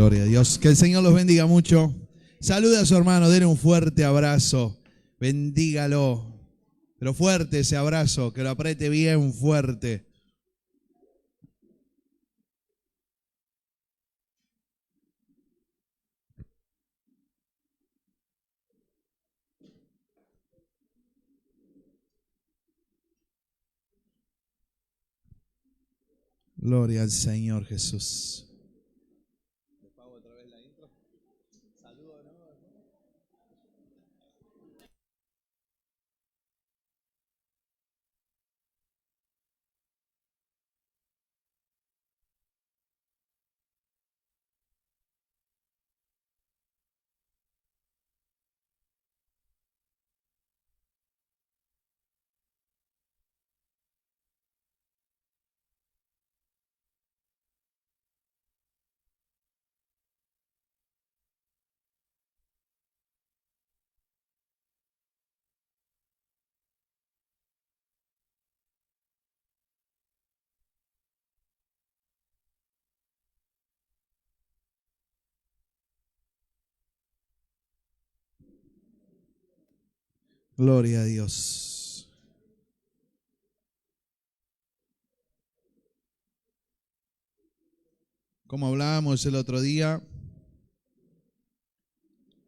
Gloria a Dios. Que el Señor los bendiga mucho. Salude a su hermano, denle un fuerte abrazo. Bendígalo. Pero fuerte ese abrazo, que lo apriete bien fuerte. Gloria al Señor Jesús. Gloria a Dios. Como hablábamos el otro día,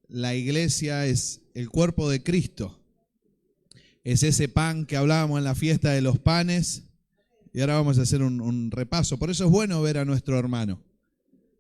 la iglesia es el cuerpo de Cristo. Es ese pan que hablábamos en la fiesta de los panes. Y ahora vamos a hacer un repaso. Por eso es bueno ver a nuestro hermano.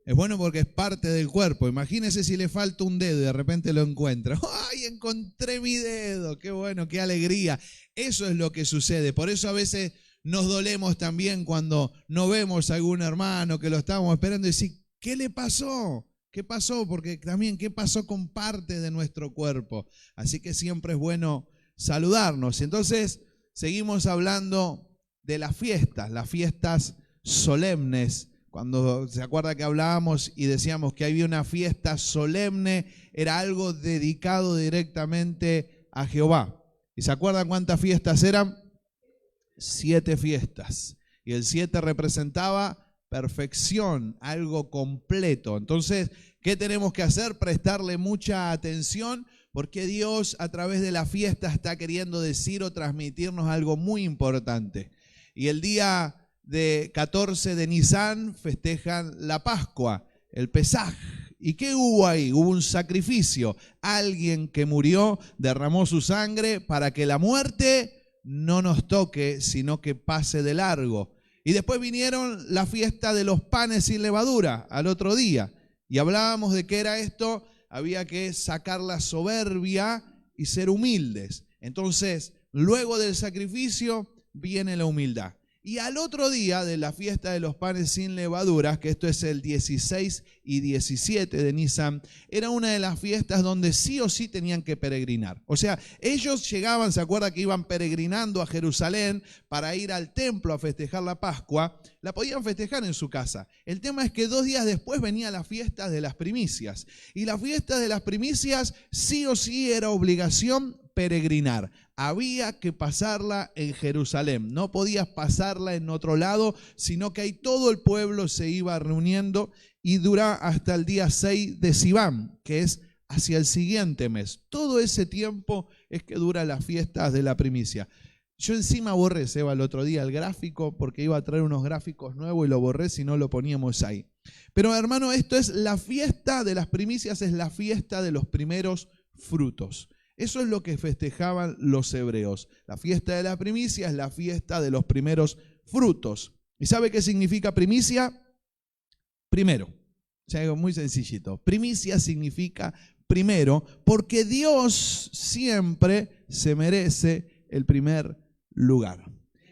Es bueno porque es parte del cuerpo. Imagínese si le falta un dedo y de repente lo encuentra. ¡Ay, encontré mi dedo! ¡Qué bueno, qué alegría! Eso es lo que sucede. Por eso a veces nos dolemos también cuando no vemos a algún hermano que lo estábamos esperando y decir, ¿qué le pasó? ¿Qué pasó? Porque también, ¿qué pasó con parte de nuestro cuerpo? Así que siempre es bueno saludarnos. Entonces, seguimos hablando de las fiestas solemnes. Cuando se acuerda que hablábamos y decíamos que había una fiesta solemne, era algo dedicado directamente a Jehová. ¿Y se acuerdan cuántas fiestas eran? 7 fiestas. Y el 7 representaba perfección, algo completo. Entonces, ¿qué tenemos que hacer? Prestarle mucha atención, porque Dios a través de la fiesta está queriendo decir o transmitirnos algo muy importante. Y el día de 14 de Nisan festejan la Pascua, el Pesaj. ¿Y qué hubo ahí? Hubo un sacrificio. Alguien que murió derramó su sangre para que la muerte no nos toque, sino que pase de largo. Y después vinieron la fiesta de los panes sin levadura al otro día. Y hablábamos de qué era esto. Había que sacar la soberbia y ser humildes. Entonces, luego del sacrificio viene la humildad. Y al otro día de la fiesta de los panes sin levaduras, que esto es el 16 y 17 de Nisan, era una de las fiestas donde sí o sí tenían que peregrinar. O sea, ellos llegaban, ¿se acuerda que iban peregrinando a Jerusalén para ir al templo a festejar la Pascua? La podían festejar en su casa. El tema es que 2 días después venía la fiesta de las primicias. Y la fiesta de las primicias sí o sí era obligación peregrinar. Había que pasarla en Jerusalén, no podías pasarla en otro lado, sino que ahí todo el pueblo se iba reuniendo y dura hasta el día 6 de Sivan, que es hacia el siguiente mes. Todo ese tiempo es que dura las fiestas de la primicia. Yo encima borré, Seba, el otro día el gráfico, porque iba a traer unos gráficos nuevos y lo borré si no lo poníamos ahí. Pero hermano, esto es la fiesta de las primicias, es la fiesta de los primeros frutos. Eso es lo que festejaban los hebreos. La fiesta de la primicia es la fiesta de los primeros frutos. ¿Y sabe qué significa primicia? Primero. O sea, muy sencillito. Primicia significa primero, porque Dios siempre se merece el primer lugar.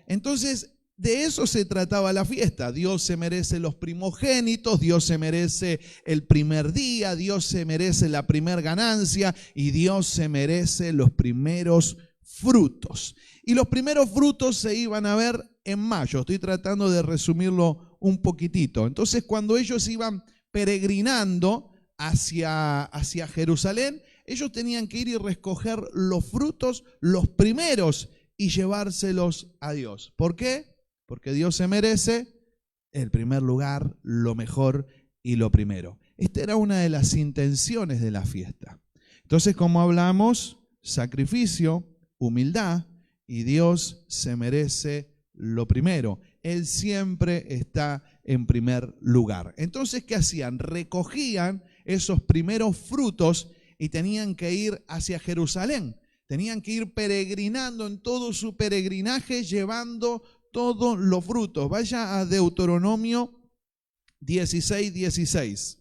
Entonces, de eso se trataba la fiesta. Dios se merece los primogénitos, Dios se merece el primer día, Dios se merece la primer ganancia y Dios se merece los primeros frutos. Y los primeros frutos se iban a ver en mayo. Estoy tratando de resumirlo un poquitito. Entonces, cuando ellos iban peregrinando hacia Jerusalén, ellos tenían que ir y recoger los frutos, los primeros, y llevárselos a Dios. ¿Por qué? Porque Dios se merece el primer lugar, lo mejor y lo primero. Esta era una de las intenciones de la fiesta. Entonces, como hablamos, sacrificio, humildad, y Dios se merece lo primero. Él siempre está en primer lugar. Entonces, ¿qué hacían? Recogían esos primeros frutos y tenían que ir hacia Jerusalén. Tenían que ir peregrinando en todo su peregrinaje, llevando todos los frutos. Vaya a Deuteronomio 16:16.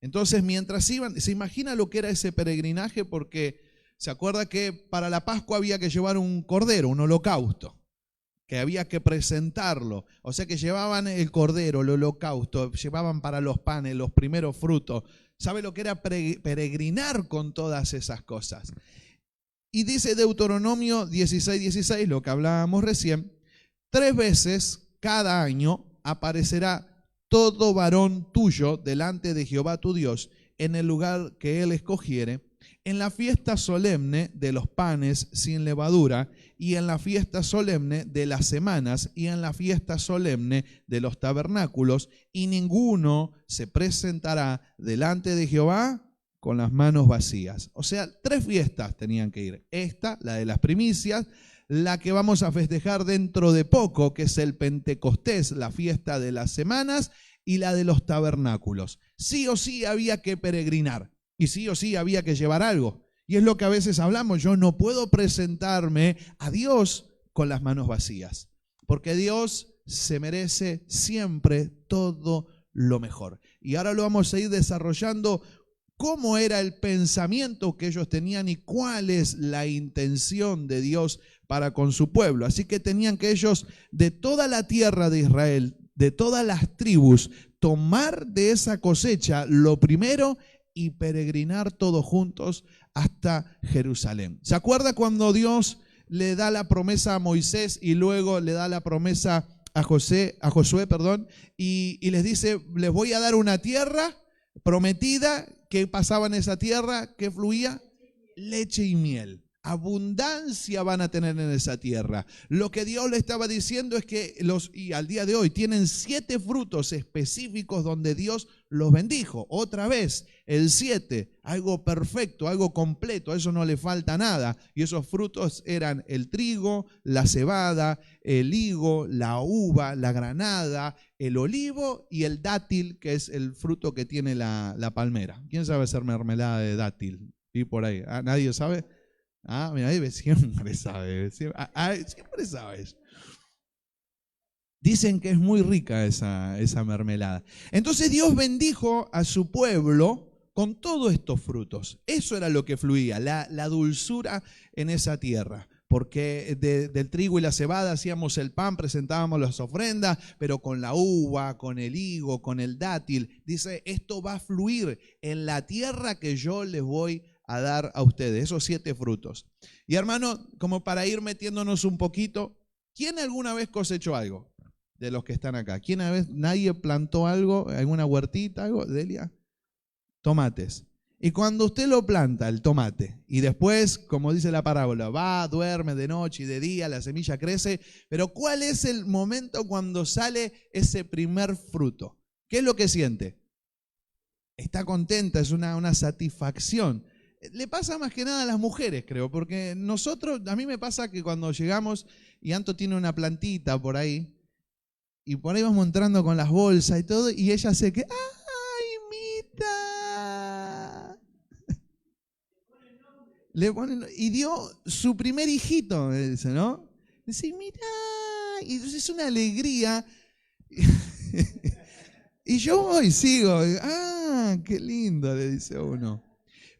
Entonces, mientras iban, se imagina lo que era ese peregrinaje, porque se acuerda que para la Pascua había que llevar un cordero, un holocausto, que había que presentarlo. O sea que llevaban el cordero, el holocausto, llevaban para los panes, los primeros frutos. ¿Sabe lo que era peregrinar con todas esas cosas? Y dice Deuteronomio 16:16, lo que hablábamos recién: 3 veces cada año aparecerá todo varón tuyo delante de Jehová tu Dios en el lugar que él escogiere, en la fiesta solemne de los panes sin levadura, y en la fiesta solemne de las semanas, y en la fiesta solemne de los tabernáculos, y ninguno se presentará delante de Jehová con las manos vacías. O sea, 3 fiestas tenían que ir. Esta, la de las primicias, la que vamos a festejar dentro de poco, que es el Pentecostés, la fiesta de las semanas, y la de los tabernáculos. Sí o sí había que peregrinar, y sí o sí había que llevar algo. Y es lo que a veces hablamos: yo no puedo presentarme a Dios con las manos vacías, porque Dios se merece siempre todo lo mejor. Y ahora lo vamos a ir desarrollando, cómo era el pensamiento que ellos tenían y cuál es la intención de Dios para con su pueblo. Así que tenían que ellos, de toda la tierra de Israel, de todas las tribus, tomar de esa cosecha lo primero y peregrinar todos juntos hasta Jerusalén. ¿Se acuerda cuando Dios le da la promesa a Moisés y luego le da la promesa a Josué, y les dice: les voy a dar una tierra prometida? ¿Qué pasaba en esa tierra? ¿Qué fluía? Leche y miel. Abundancia van a tener en esa tierra. Lo que Dios le estaba diciendo es que y al día de hoy tienen 7 frutos específicos donde Dios los bendijo. Otra vez, el 7, algo perfecto, algo completo, a eso no le falta nada. Y esos frutos eran el trigo, la cebada, el higo, la uva, la granada, el olivo y el dátil, que es el fruto que tiene la palmera. ¿Quién sabe hacer mermelada de dátil? Y por ahí, ¿nadie sabe? Mira, siempre sabes. Siempre sabes. Dicen que es muy rica esa mermelada. Entonces Dios bendijo a su pueblo con todos estos frutos. Eso era lo que fluía, la dulzura en esa tierra. Porque del trigo y la cebada hacíamos el pan, presentábamos las ofrendas, pero con la uva, con el higo, con el dátil. Dice: esto va a fluir en la tierra que yo les voy a dar a ustedes, esos 7 frutos. Y hermano, como para ir metiéndonos un poquito, ¿quién alguna vez cosechó algo de los que están acá? ¿Quién nadie plantó algo, alguna huertita, algo? Delia, tomates. Y cuando usted lo planta, el tomate, y después, como dice la parábola, va, duerme de noche y de día, la semilla crece, pero ¿cuál es el momento cuando sale ese primer fruto? ¿Qué es lo que siente? Está contenta, es una satisfacción. Le pasa más que nada a las mujeres, creo, porque nosotros, a mí me pasa que cuando llegamos y Anto tiene una plantita por ahí, y por ahí vamos entrando con las bolsas y todo, y ella se queda: ¡ay, Mita! Le ponen, y dio su primer hijito, dice, ¿no? Dice: mira, y entonces es una alegría. Y yo voy, sigo, qué lindo, le dice uno.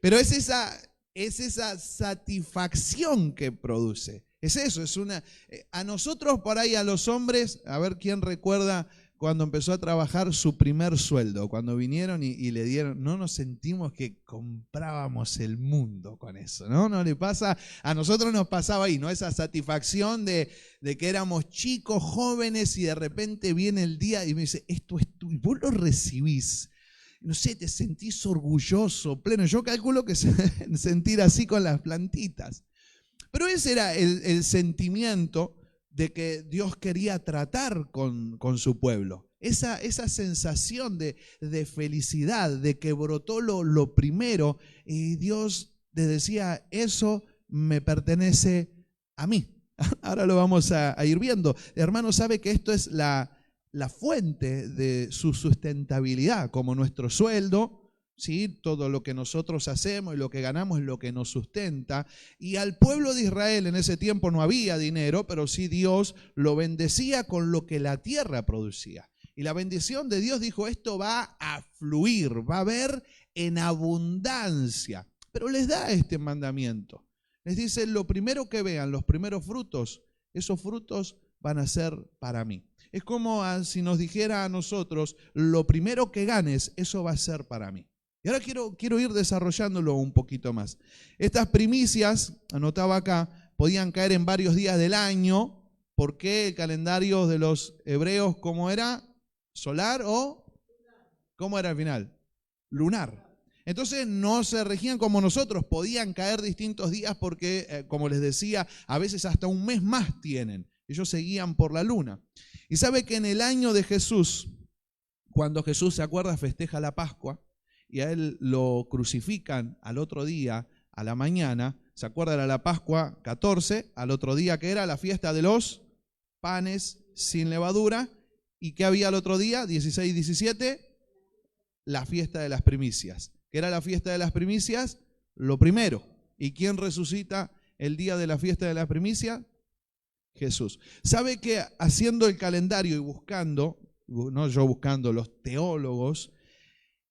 Pero es esa satisfacción que produce. Es eso, a nosotros por ahí, a los hombres, a ver quién recuerda cuando empezó a trabajar su primer sueldo, cuando vinieron y le dieron, no nos sentimos que comprábamos el mundo con eso, ¿no? ¿No le pasa? A nosotros nos pasaba ahí, ¿no? Esa satisfacción de que éramos chicos, jóvenes, y de repente viene el día y me dice: esto es tuyo, y vos lo recibís. No sé, te sentís orgulloso, pleno. Yo calculo que sentir así con las plantitas. Pero ese era el sentimiento de que Dios quería tratar con su pueblo. esa sensación de felicidad, de que brotó lo primero, y Dios le decía, eso me pertenece a mí. Ahora lo vamos a ir viendo. Hermano, sabe que esto es la fuente de su sustentabilidad, como nuestro sueldo, ¿sí? Todo lo que nosotros hacemos y lo que ganamos es lo que nos sustenta. Y al pueblo de Israel en ese tiempo no había dinero, pero sí Dios lo bendecía con lo que la tierra producía. Y la bendición de Dios dijo, esto va a fluir, va a haber en abundancia. Pero les da este mandamiento. Les dice, lo primero que vean, los primeros frutos, esos frutos van a ser para mí. Es como si nos dijera a nosotros, lo primero que ganes, eso va a ser para mí. Y ahora quiero ir desarrollándolo un poquito más. Estas primicias, anotaba acá, podían caer en varios días del año. ¿Por qué el calendario de los hebreos, cómo era? ¿Solar o cómo era al final? Lunar. Entonces no se regían como nosotros, podían caer distintos días porque, como les decía, a veces hasta un mes más tienen. Ellos seguían por la luna. Y sabe que en el año de Jesús, cuando Jesús, se acuerda, festeja la Pascua, y a él lo crucifican al otro día, a la mañana, ¿se acuerda? Era la Pascua 14, al otro día que era la fiesta de los panes sin levadura, y ¿qué había al otro día? 16 y 17, la fiesta de las primicias. ¿Qué era la fiesta de las primicias? Lo primero. ¿Y quién resucita el día de la fiesta de las primicias? Jesús. ¿Sabe que haciendo el calendario y buscando, no yo buscando, los teólogos,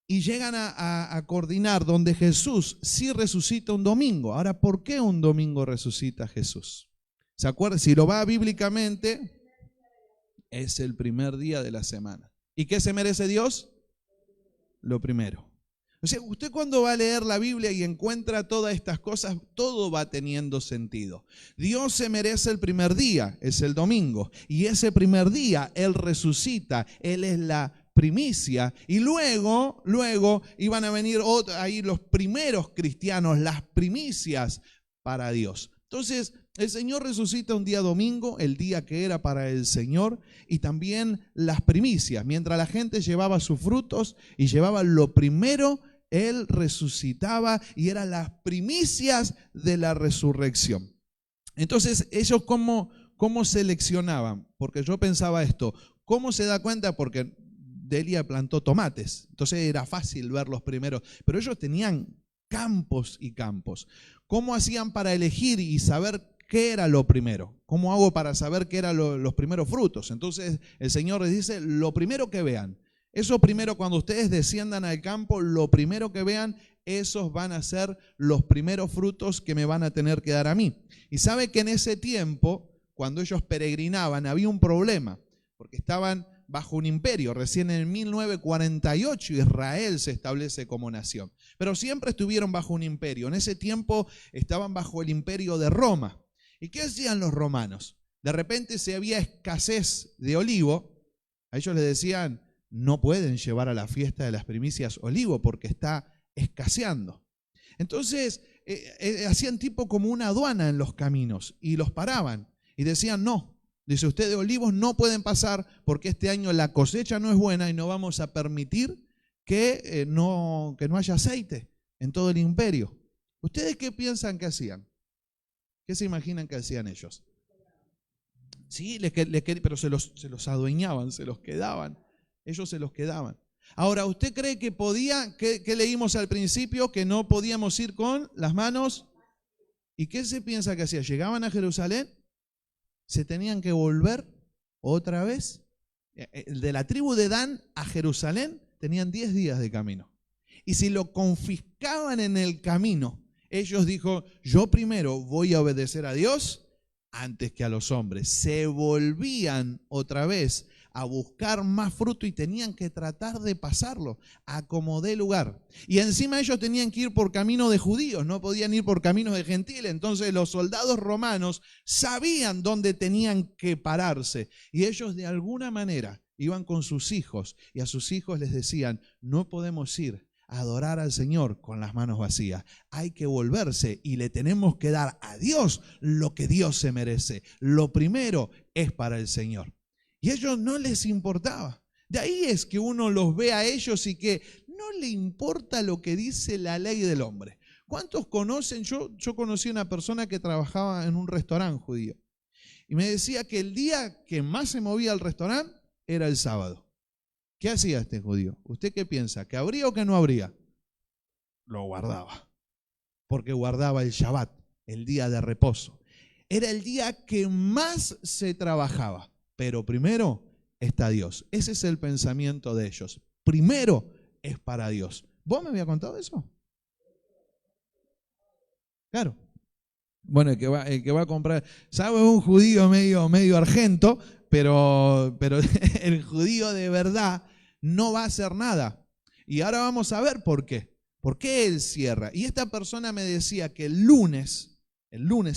y llegan a coordinar donde Jesús sí resucita un domingo? Ahora, ¿por qué un domingo resucita Jesús? ¿Se acuerda? Si lo va bíblicamente, es el primer día de la semana. ¿Y qué se merece Dios? Lo primero. O sea, usted cuando va a leer la Biblia y encuentra todas estas cosas, todo va teniendo sentido. Dios se merece el primer día, es el domingo. Y ese primer día Él resucita, Él es la primicia. Y luego iban a venir ahí los primeros cristianos, las primicias para Dios. Entonces, el Señor resucita un día domingo, el día que era para el Señor, y también las primicias. Mientras la gente llevaba sus frutos y llevaba lo primero, Él resucitaba y eran las primicias de la resurrección. Entonces, ellos ¿cómo seleccionaban? Porque yo pensaba esto, ¿cómo se da cuenta? Porque Delia plantó tomates, entonces era fácil ver los primeros, pero ellos tenían campos y campos. ¿Cómo hacían para elegir y saber qué era lo primero? ¿Cómo hago para saber qué eran los primeros frutos? Entonces el Señor les dice, lo primero que vean, eso primero, cuando ustedes desciendan al campo, lo primero que vean, esos van a ser los primeros frutos que me van a tener que dar a mí. Y sabe que en ese tiempo, cuando ellos peregrinaban, había un problema, porque estaban bajo un imperio. Recién en 1948 Israel se establece como nación. Pero siempre estuvieron bajo un imperio. En ese tiempo estaban bajo el imperio de Roma. ¿Y qué hacían los romanos? De repente, si había escasez de olivo, a ellos les decían, no pueden llevar a la fiesta de las primicias olivo porque está escaseando. Entonces, hacían tipo como una aduana en los caminos y los paraban y decían, no, dice, ustedes olivos no pueden pasar porque este año la cosecha no es buena y no vamos a permitir que no haya aceite en todo el imperio. ¿Ustedes qué piensan que hacían? ¿Qué se imaginan que hacían ellos? Sí, pero se los adueñaban, se los quedaban. Ellos se los quedaban. Ahora, ¿usted cree que podía, que leímos al principio, que no podíamos ir con las manos? ¿Y qué se piensa que hacía? ¿Llegaban a Jerusalén? ¿Se tenían que volver otra vez? De la tribu de Dan a Jerusalén tenían 10 días de camino. Y si lo confiscaban en el camino, ellos dijo, yo primero voy a obedecer a Dios antes que a los hombres. Se volvían otra vez a buscar más fruto y tenían que tratar de pasarlo a como dé lugar. Y encima ellos tenían que ir por camino de judíos, no podían ir por caminos de gentiles. Entonces los soldados romanos sabían dónde tenían que pararse y ellos de alguna manera iban con sus hijos y a sus hijos les decían, no podemos ir a adorar al Señor con las manos vacías. Hay que volverse y le tenemos que dar a Dios lo que Dios se merece. Lo primero es para el Señor. Y a ellos no les importaba. De ahí es que uno los ve a ellos y que no le importa lo que dice la ley del hombre. ¿Cuántos conocen? Yo conocí a una persona que trabajaba en un restaurante judío y me decía que el día que más se movía al restaurante era el sábado. ¿Qué hacía este judío? ¿Usted qué piensa? ¿Que habría o que no habría? Lo guardaba, porque guardaba el Shabbat, el día de reposo. Era el día que más se trabajaba, pero primero está Dios. Ese es el pensamiento de ellos. Primero es para Dios. ¿Vos me habías contado eso? Claro. Bueno, el que va a comprar, sabe, un judío medio argento, pero el judío de verdad no va a hacer nada. Y ahora vamos a ver por qué. ¿Por qué él cierra? Y esta persona me decía que el lunes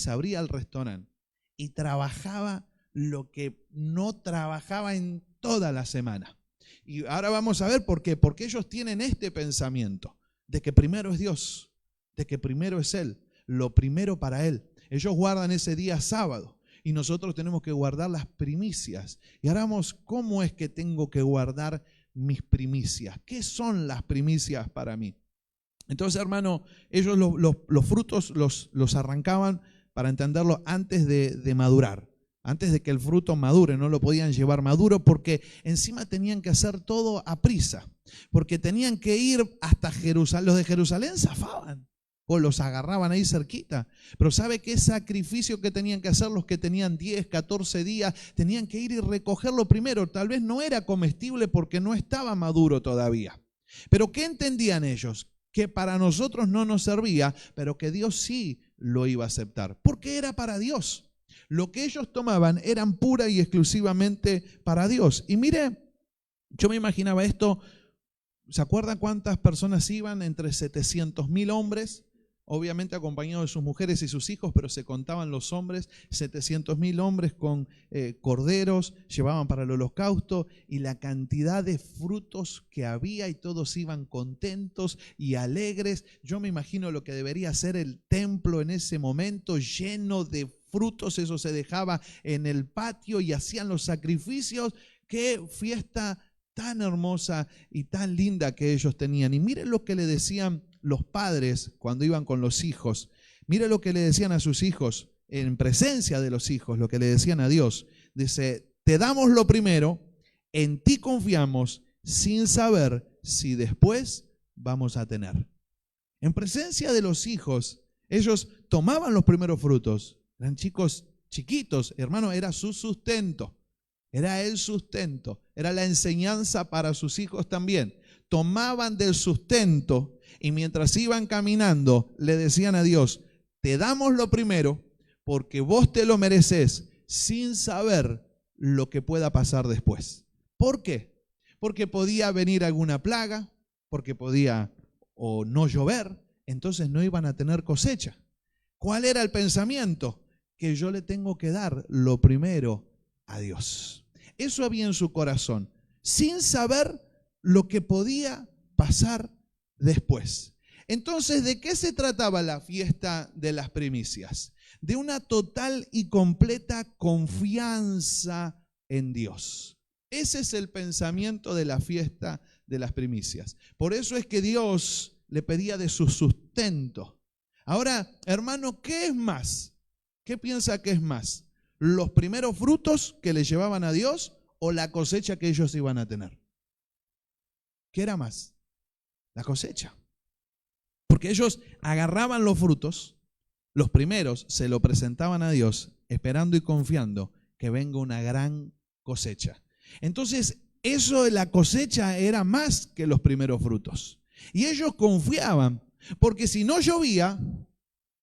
abría el restaurante y trabajaba lo que no trabajaba en toda la semana. Y ahora vamos a ver por qué. Porque ellos tienen este pensamiento de que primero es Dios, de que primero es Él, lo primero para Él. Ellos guardan ese día sábado y nosotros tenemos que guardar las primicias. Y ahora vamos, ¿cómo es que tengo que guardar mis primicias? ¿Qué son las primicias para mí? Entonces, hermano, ellos los frutos los arrancaban, para entenderlo, antes de madurar. Antes de que el fruto madure, no lo podían llevar maduro porque encima tenían que hacer todo a prisa. Porque tenían que ir hasta Jerusalén. Los de Jerusalén zafaban o los agarraban ahí cerquita. Pero ¿sabe qué sacrificio que tenían que hacer los que tenían 10, 14 días? Tenían que ir y recogerlo primero. Tal vez no era comestible porque no estaba maduro todavía. Pero ¿qué entendían ellos? Que para nosotros no nos servía, pero que Dios sí lo iba a aceptar, porque era para Dios. Lo que ellos tomaban eran pura y exclusivamente para Dios. Y mire, yo me imaginaba esto, ¿se acuerdan cuántas personas iban? Entre 700.000 hombres, obviamente acompañados de sus mujeres y sus hijos, pero se contaban los hombres, 700.000 hombres con corderos, llevaban para el holocausto, y la cantidad de frutos que había, y todos iban contentos y alegres. Yo me imagino lo que debería ser el templo en ese momento, lleno de frutos. Eso se dejaba en el patio y hacían los sacrificios. Qué fiesta tan hermosa y tan linda que ellos tenían. Y miren lo que le decían los padres cuando iban con los hijos. Mire lo que le decían a sus hijos, en presencia de los hijos, lo que le decían a Dios. Dice, te damos lo primero, en ti confiamos, sin saber si después vamos a tener. En presencia de los hijos, ellos tomaban los primeros frutos. Eran chicos chiquitos, hermano, era su sustento. Era el sustento, era la enseñanza para sus hijos también. Tomaban del sustento y mientras iban caminando le decían a Dios, te damos lo primero porque vos te lo mereces, sin saber lo que pueda pasar después. ¿Por qué? Porque podía venir alguna plaga, porque podía o no llover, entonces no iban a tener cosecha. ¿Cuál era el pensamiento? Que yo le tengo que dar lo primero a Dios. Eso había en su corazón, sin saber lo que podía pasar después. Entonces, ¿de qué se trataba la fiesta de las primicias? De una total y completa confianza en Dios. Ese es el pensamiento de la fiesta de las primicias. Por eso es que Dios le pedía de su sustento. Ahora, hermano, ¿qué es más? ¿Qué piensa que es más? ¿Los primeros frutos que le llevaban a Dios o la cosecha que ellos iban a tener? ¿Qué era más? La cosecha. Porque ellos agarraban los frutos, los primeros se lo presentaban a Dios, esperando y confiando que venga una gran cosecha. Entonces, eso de la cosecha era más que los primeros frutos. Y ellos confiaban, porque si no llovía,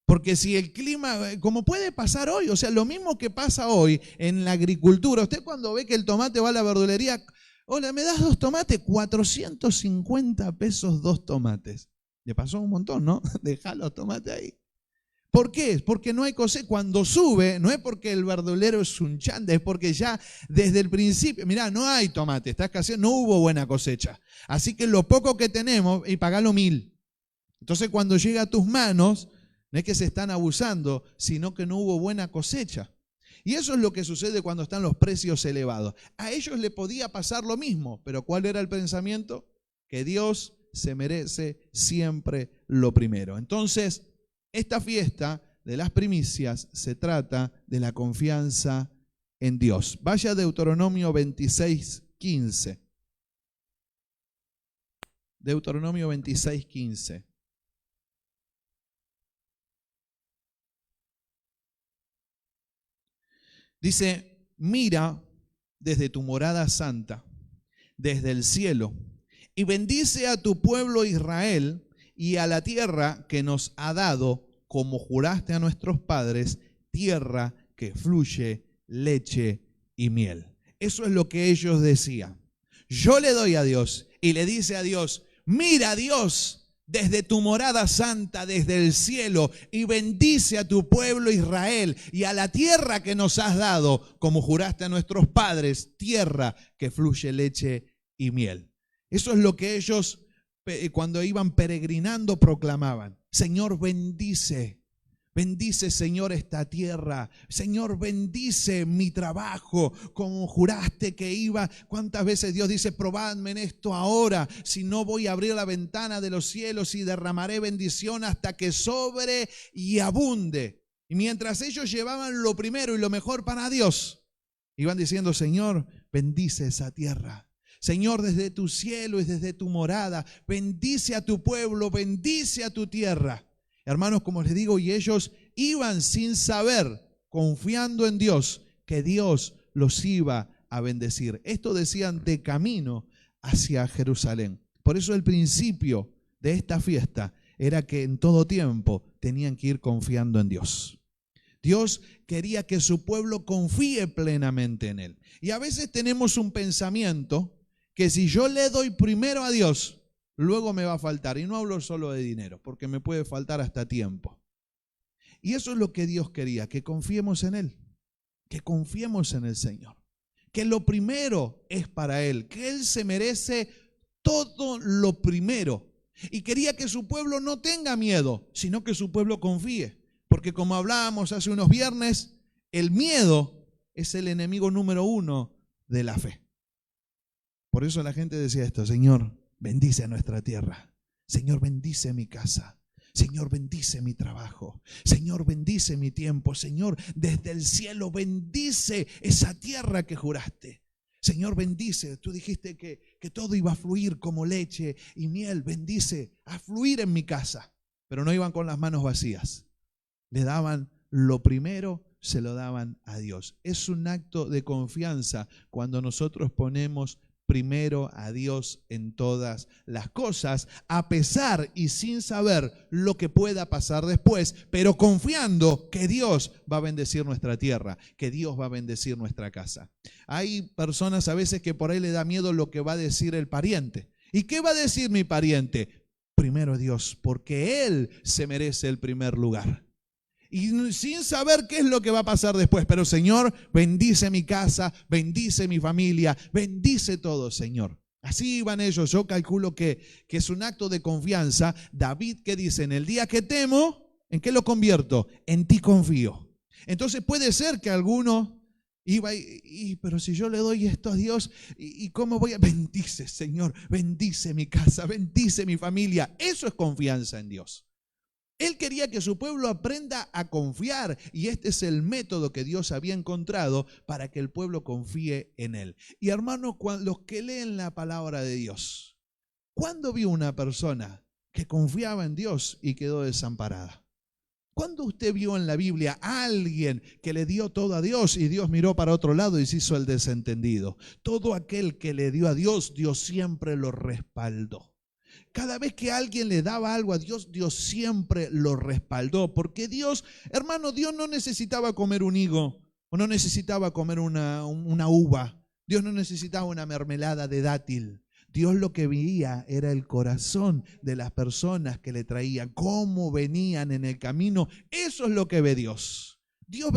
porque si el clima, como puede pasar hoy, o sea, lo mismo que pasa hoy en la agricultura. Usted cuando ve que el tomate va a la verdulería, hola, ¿me das 2 tomates? 450 pesos 2 tomates. Le pasó un montón, ¿no? Dejá los tomates ahí. ¿Por qué? Porque no hay cosecha. Cuando sube, no es porque el verdulero es un chanda, es porque ya desde el principio, mirá, no hay tomate, está escaseando, no hubo buena cosecha. Así que lo poco que tenemos, y pagalo 1000. Entonces cuando llega a tus manos, no es que se están abusando, sino que no hubo buena cosecha. Y eso es lo que sucede cuando están los precios elevados. A ellos le podía pasar lo mismo, pero ¿cuál era el pensamiento? Que Dios se merece siempre lo primero. Entonces, esta fiesta de las primicias se trata de la confianza en Dios. Vaya a Deuteronomio 26:15. Deuteronomio 26:15. Dice, mira desde tu morada santa, desde el cielo, y bendice a tu pueblo Israel y a la tierra que nos ha dado, como juraste a nuestros padres, tierra que fluye leche y miel. Eso es lo que ellos decían. Yo le doy a Dios y le dice a Dios, mira Dios, desde tu morada santa, desde el cielo, y bendice a tu pueblo Israel y a la tierra que nos has dado, como juraste a nuestros padres, tierra que fluye leche y miel. Eso es lo que ellos, cuando iban peregrinando, proclamaban. Señor, bendice. Bendice, Señor, esta tierra. Señor, bendice mi trabajo, como juraste que iba. ¿Cuántas veces Dios dice, probadme en esto ahora? Si no, voy a abrir la ventana de los cielos y derramaré bendición hasta que sobre y abunde. Y mientras ellos llevaban lo primero y lo mejor para Dios, iban diciendo, Señor, bendice esa tierra. Señor, desde tu cielo y desde tu morada, bendice a tu pueblo, bendice a tu tierra. Hermanos, como les digo, y ellos iban sin saber, confiando en Dios, que Dios los iba a bendecir. Esto decían de camino hacia Jerusalén. Por eso el principio de esta fiesta era que en todo tiempo tenían que ir confiando en Dios. Dios quería que su pueblo confíe plenamente en Él. Y a veces tenemos un pensamiento que si yo le doy primero a Dios, luego me va a faltar. Y no hablo solo de dinero, porque me puede faltar hasta tiempo. Y eso es lo que Dios quería, que confiemos en Él, que confiemos en el Señor, que lo primero es para Él, que Él se merece todo lo primero. Y quería que su pueblo no tenga miedo, sino que su pueblo confíe. Porque como hablábamos hace unos viernes, el miedo es el enemigo número 1 de la fe. Por eso la gente decía esto, Señor, bendice a nuestra tierra. Señor, bendice mi casa. Señor, bendice mi trabajo. Señor, bendice mi tiempo. Señor, desde el cielo bendice esa tierra que juraste. Señor, bendice. Tú dijiste que todo iba a fluir como leche y miel. Bendice a fluir en mi casa. Pero no iban con las manos vacías. Le daban lo primero, se lo daban a Dios. Es un acto de confianza cuando nosotros ponemos primero a Dios en todas las cosas, a pesar y sin saber lo que pueda pasar después, pero confiando que Dios va a bendecir nuestra tierra, que Dios va a bendecir nuestra casa. Hay personas a veces que por ahí le da miedo lo que va a decir el pariente. ¿Y qué va a decir mi pariente? Primero Dios, porque Él se merece el primer lugar. Y sin saber qué es lo que va a pasar después. Pero Señor, bendice mi casa, bendice mi familia, bendice todo, Señor. Así iban ellos. Yo calculo que es un acto de confianza. David, ¿qué dice? En el día que temo, ¿en qué lo convierto? En ti confío. Entonces puede ser que alguno iba pero si yo le doy esto a Dios, ¿y cómo voy a? Bendice, Señor, bendice mi casa, bendice mi familia. Eso es confianza en Dios. Él quería que su pueblo aprenda a confiar y este es el método que Dios había encontrado para que el pueblo confíe en Él. Y hermanos, los que leen la palabra de Dios, ¿cuándo vio una persona que confiaba en Dios y quedó desamparada? ¿Cuándo usted vio en la Biblia a alguien que le dio todo a Dios y Dios miró para otro lado y se hizo el desentendido? Todo aquel que le dio a Dios, Dios siempre lo respaldó. Cada vez que alguien le daba algo a Dios, Dios siempre lo respaldó. Porque Dios, hermano, Dios no necesitaba comer un higo o no necesitaba comer una uva. Dios no necesitaba una mermelada de dátil. Dios lo que veía era el corazón de las personas que le traían, cómo venían en el camino. Eso es lo que ve Dios.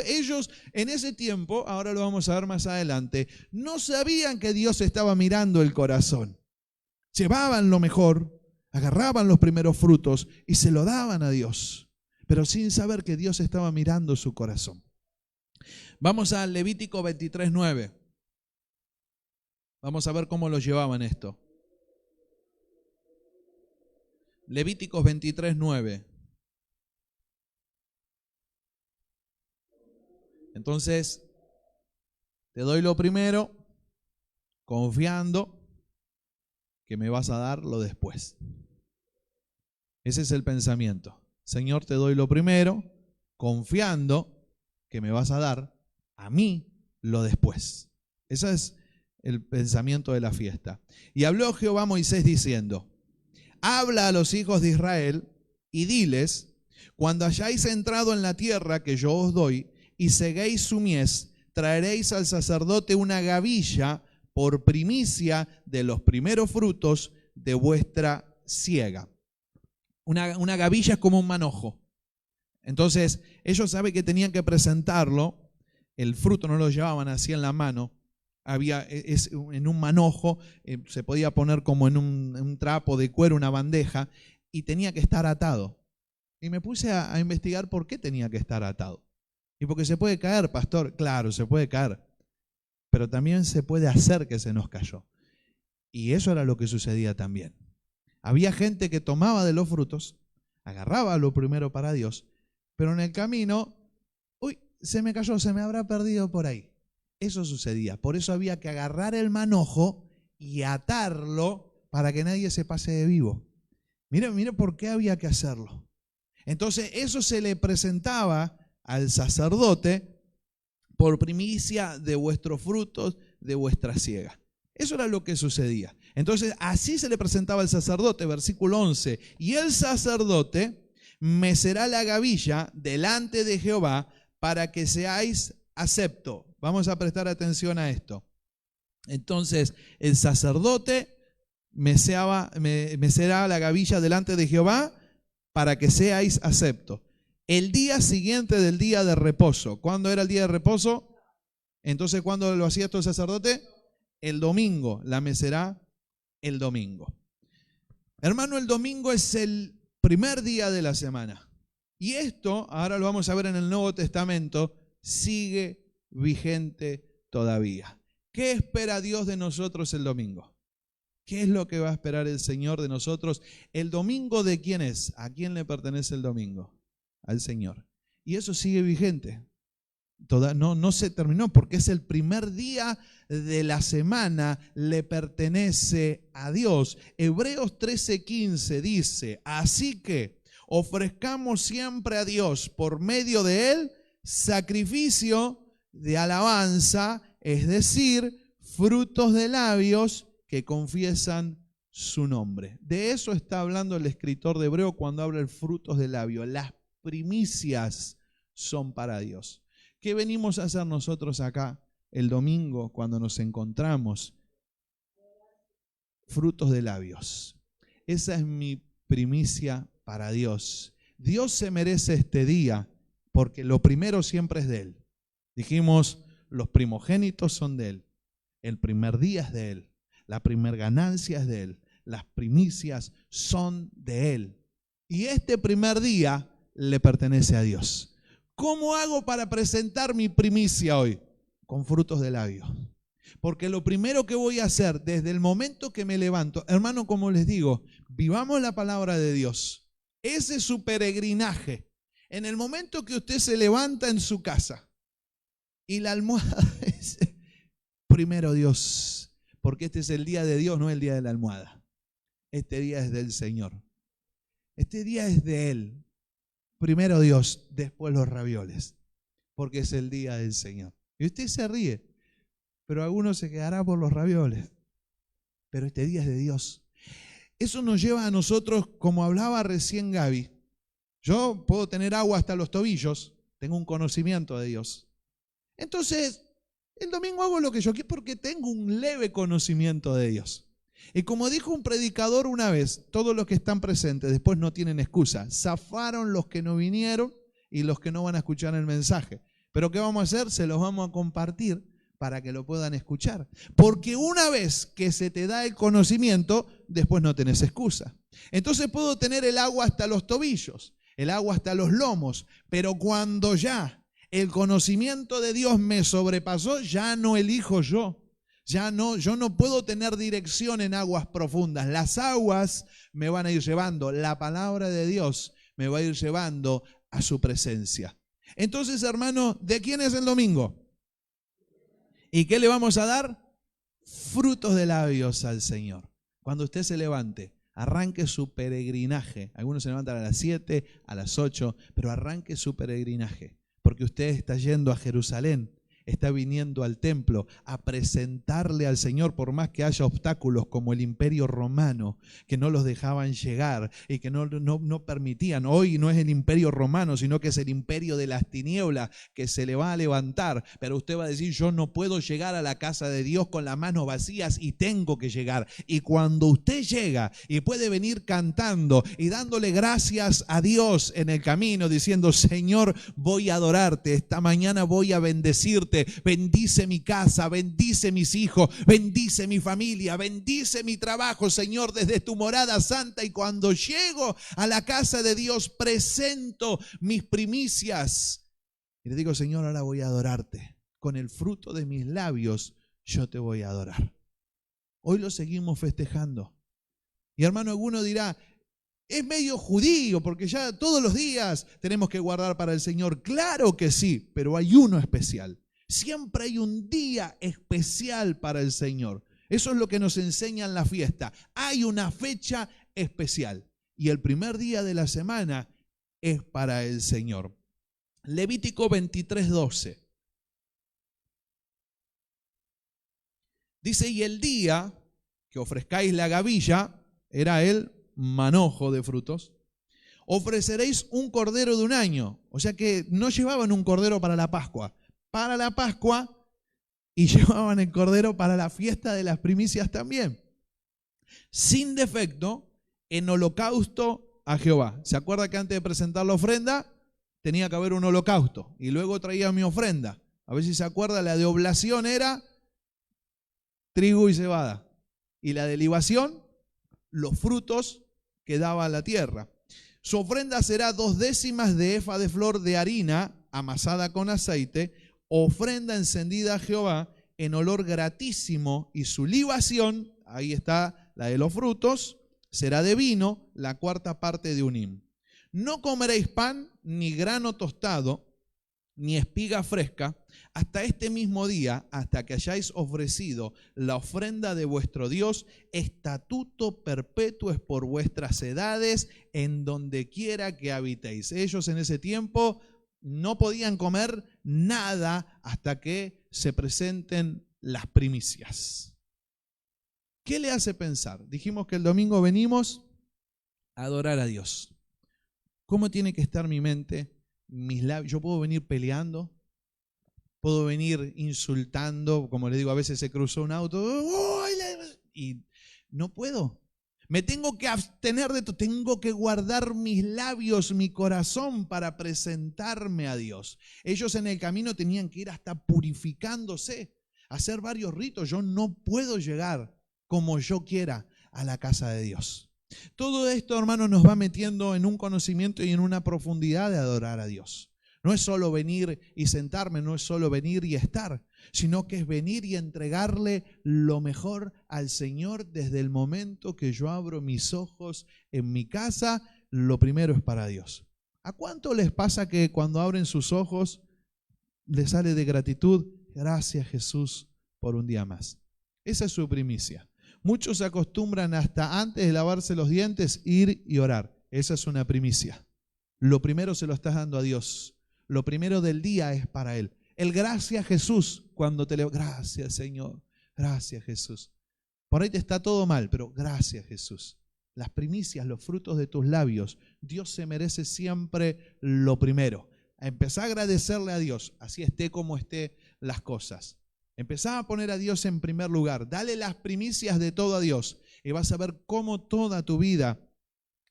Ellos en ese tiempo, ahora lo vamos a ver más adelante, no sabían que Dios estaba mirando el corazón. Llevaban lo mejor, agarraban los primeros frutos y se lo daban a Dios, pero sin saber que Dios estaba mirando su corazón. Vamos a Levítico 23:9. Vamos a ver cómo lo llevaban esto. Levíticos 23:9. Entonces, te doy lo primero, confiando que me vas a dar lo después. Ese es el pensamiento. Señor, te doy lo primero, confiando que me vas a dar a mí lo después. Ese es el pensamiento de la fiesta. Y habló Jehová a Moisés diciendo: habla a los hijos de Israel y diles: cuando hayáis entrado en la tierra que yo os doy y seguéis su mies, traeréis al sacerdote una gavilla por primicia de los primeros frutos de vuestra siega. Una gavilla es como un manojo. Entonces, ellos saben que tenían que presentarlo. El fruto no lo llevaban así en la mano. En un manojo, se podía poner como en un trapo de cuero, una bandeja, y tenía que estar atado. Y me puse a investigar por qué tenía que estar atado. Y porque se puede caer, pastor. Claro, se puede caer. Pero también se puede hacer que se nos cayó. Y eso era lo que sucedía también. Había gente que tomaba de los frutos, agarraba lo primero para Dios, pero en el camino, se me cayó, se me habrá perdido por ahí. Eso sucedía. Por eso había que agarrar el manojo y atarlo para que nadie se pase de vivo. Mire por qué había que hacerlo. Entonces eso se le presentaba al sacerdote por primicia de vuestros frutos, de vuestra siega. Eso era lo que sucedía. Entonces así se le presentaba al sacerdote, versículo 11. Y el sacerdote mecerá la gavilla delante de Jehová para que seáis acepto. Vamos a prestar atención a esto. Entonces el sacerdote mecerá la gavilla delante de Jehová para que seáis acepto. El día siguiente del día de reposo. ¿Cuándo era el día de reposo? Entonces, ¿cuándo lo hacía esto el sacerdote? El domingo. La mecerá el domingo. Hermano, el domingo es el primer día de la semana. Y esto, ahora lo vamos a ver en el Nuevo Testamento, sigue vigente todavía. ¿Qué espera Dios de nosotros el domingo? ¿Qué es lo que va a esperar el Señor de nosotros? ¿El domingo de quién es? ¿A quién le pertenece el domingo? Al Señor. Y eso sigue vigente. No se terminó porque es el primer día de la semana, le pertenece a Dios. Hebreos 13:15 dice: así que ofrezcamos siempre a Dios por medio de Él sacrificio de alabanza, es decir, frutos de labios que confiesan su nombre. De eso está hablando el escritor de Hebreo cuando habla de frutos de labios. Las primicias son para Dios. ¿Qué venimos a hacer nosotros acá el domingo cuando nos encontramos? Frutos de labios. Esa es mi primicia para Dios. Dios se merece este día porque lo primero siempre es de Él. Dijimos, los primogénitos son de Él. El primer día es de Él. La primer ganancia es de Él. Las primicias son de Él. Y este primer día le pertenece a Dios. ¿Cómo hago para presentar mi primicia hoy? Con frutos de labios. Porque lo primero que voy a hacer desde el momento que me levanto, hermano, como les digo, vivamos la palabra de Dios. Ese es su peregrinaje. En el momento que usted se levanta en su casa y la almohada dice, primero Dios, porque este es el día de Dios, no el día de la almohada. Este día es del Señor. Este día es de Él. Primero Dios, después los ravioles, porque es el día del Señor. Y usted se ríe, pero alguno se quedará por los ravioles. Pero este día es de Dios. Eso nos lleva a nosotros, como hablaba recién Gaby. Yo puedo tener agua hasta los tobillos, tengo un conocimiento de Dios. Entonces, el domingo hago lo que yo quiero porque tengo un leve conocimiento de Dios. Y como dijo un predicador una vez, todos los que están presentes después no tienen excusa. Zafaron los que no vinieron y los que no van a escuchar el mensaje. Pero ¿qué vamos a hacer? Se los vamos a compartir para que lo puedan escuchar. Porque una vez que se te da el conocimiento, después no tenés excusa. Entonces puedo tener el agua hasta los tobillos, el agua hasta los lomos, pero cuando ya el conocimiento de Dios me sobrepasó, ya no elijo yo. Yo no puedo tener dirección en aguas profundas. Las aguas me van a ir llevando. La palabra de Dios me va a ir llevando a su presencia. Entonces, hermano, ¿de quién es el domingo? ¿Y qué le vamos a dar? Frutos de labios al Señor. Cuando usted se levante, arranque su peregrinaje. Algunos se levantan a las 7, a las 8, pero arranque su peregrinaje. Porque usted está yendo a Jerusalén. Está viniendo al templo a presentarle al Señor, por más que haya obstáculos como el Imperio Romano, que no los dejaban llegar y que no permitían. Hoy no es el Imperio Romano, sino que es el imperio de las tinieblas que se le va a levantar. Pero usted va a decir, yo no puedo llegar a la casa de Dios con las manos vacías y tengo que llegar. Y cuando usted llega y puede venir cantando y dándole gracias a Dios en el camino, diciendo, Señor, voy a adorarte, esta mañana voy a bendecirte. Bendice mi casa, bendice mis hijos, bendice mi familia, bendice mi trabajo, Señor, desde tu morada santa. Y cuando llego a la casa de Dios, presento mis primicias. Y le digo, Señor, ahora voy a adorarte. Con el fruto de mis labios, yo te voy a adorar. Hoy lo seguimos festejando. Y hermano, alguno dirá, es medio judío, porque ya todos los días tenemos que guardar para el Señor. Claro que sí, pero hay uno especial. Siempre hay un día especial para el Señor. Eso es lo que nos enseña en la fiesta. Hay una fecha especial. Y el primer día de la semana es para el Señor. Levítico 23:12. Dice, y el día que ofrezcáis la gavilla, era el manojo de frutos, ofreceréis un cordero de un año. O sea que no llevaban un cordero para la Pascua. Para la Pascua, y llevaban el cordero para la fiesta de las primicias también. Sin defecto, en holocausto a Jehová. ¿Se acuerda que antes de presentar la ofrenda tenía que haber un holocausto? Y luego traía mi ofrenda. A ver si se acuerda, la de oblación era trigo y cebada. Y la de libación, los frutos que daba la tierra. Su ofrenda será 2/10 de efa de flor de harina amasada con aceite, ofrenda encendida a Jehová en olor gratísimo, y su libación, ahí está la de los frutos, será de vino, la 4ª parte de un hin. No comeréis pan, ni grano tostado, ni espiga fresca, hasta este mismo día, hasta que hayáis ofrecido la ofrenda de vuestro Dios. Estatuto perpetuo es por vuestras edades, en donde quiera que habitéis. Ellos en ese tiempo no podían comer nada hasta que se presenten las primicias. ¿Qué le hace pensar? Dijimos que el domingo venimos a adorar a Dios. ¿Cómo tiene que estar mi mente, mis labios? Yo puedo venir peleando, puedo venir insultando, como le digo, a veces se cruzó un auto y no puedo. Me tengo que abstener de todo, tengo que guardar mis labios, mi corazón para presentarme a Dios. Ellos en el camino tenían que ir hasta purificándose, hacer varios ritos. Yo no puedo llegar como yo quiera a la casa de Dios. Todo esto, hermanos, nos va metiendo en un conocimiento y en una profundidad de adorar a Dios. No es solo venir y sentarme, no es solo venir y estar, sino que es venir y entregarle lo mejor al Señor desde el momento que yo abro mis ojos en mi casa. Lo primero es para Dios. ¿A cuánto les pasa que cuando abren sus ojos les sale de gratitud? Gracias, Jesús, por un día más. Esa es su primicia. Muchos se acostumbran hasta antes de lavarse los dientes ir y orar. Esa es una primicia. Lo primero se lo estás dando a Dios. Lo primero del día es para Él. El gracias, Jesús, cuando te leo, gracias, Señor, gracias, Jesús. Por ahí te está todo mal, pero gracias, Jesús. Las primicias, los frutos de tus labios, Dios se merece siempre lo primero. Empezá a agradecerle a Dios, así esté como esté las cosas. Empezá a poner a Dios en primer lugar. Dale las primicias de todo a Dios y vas a ver cómo toda tu vida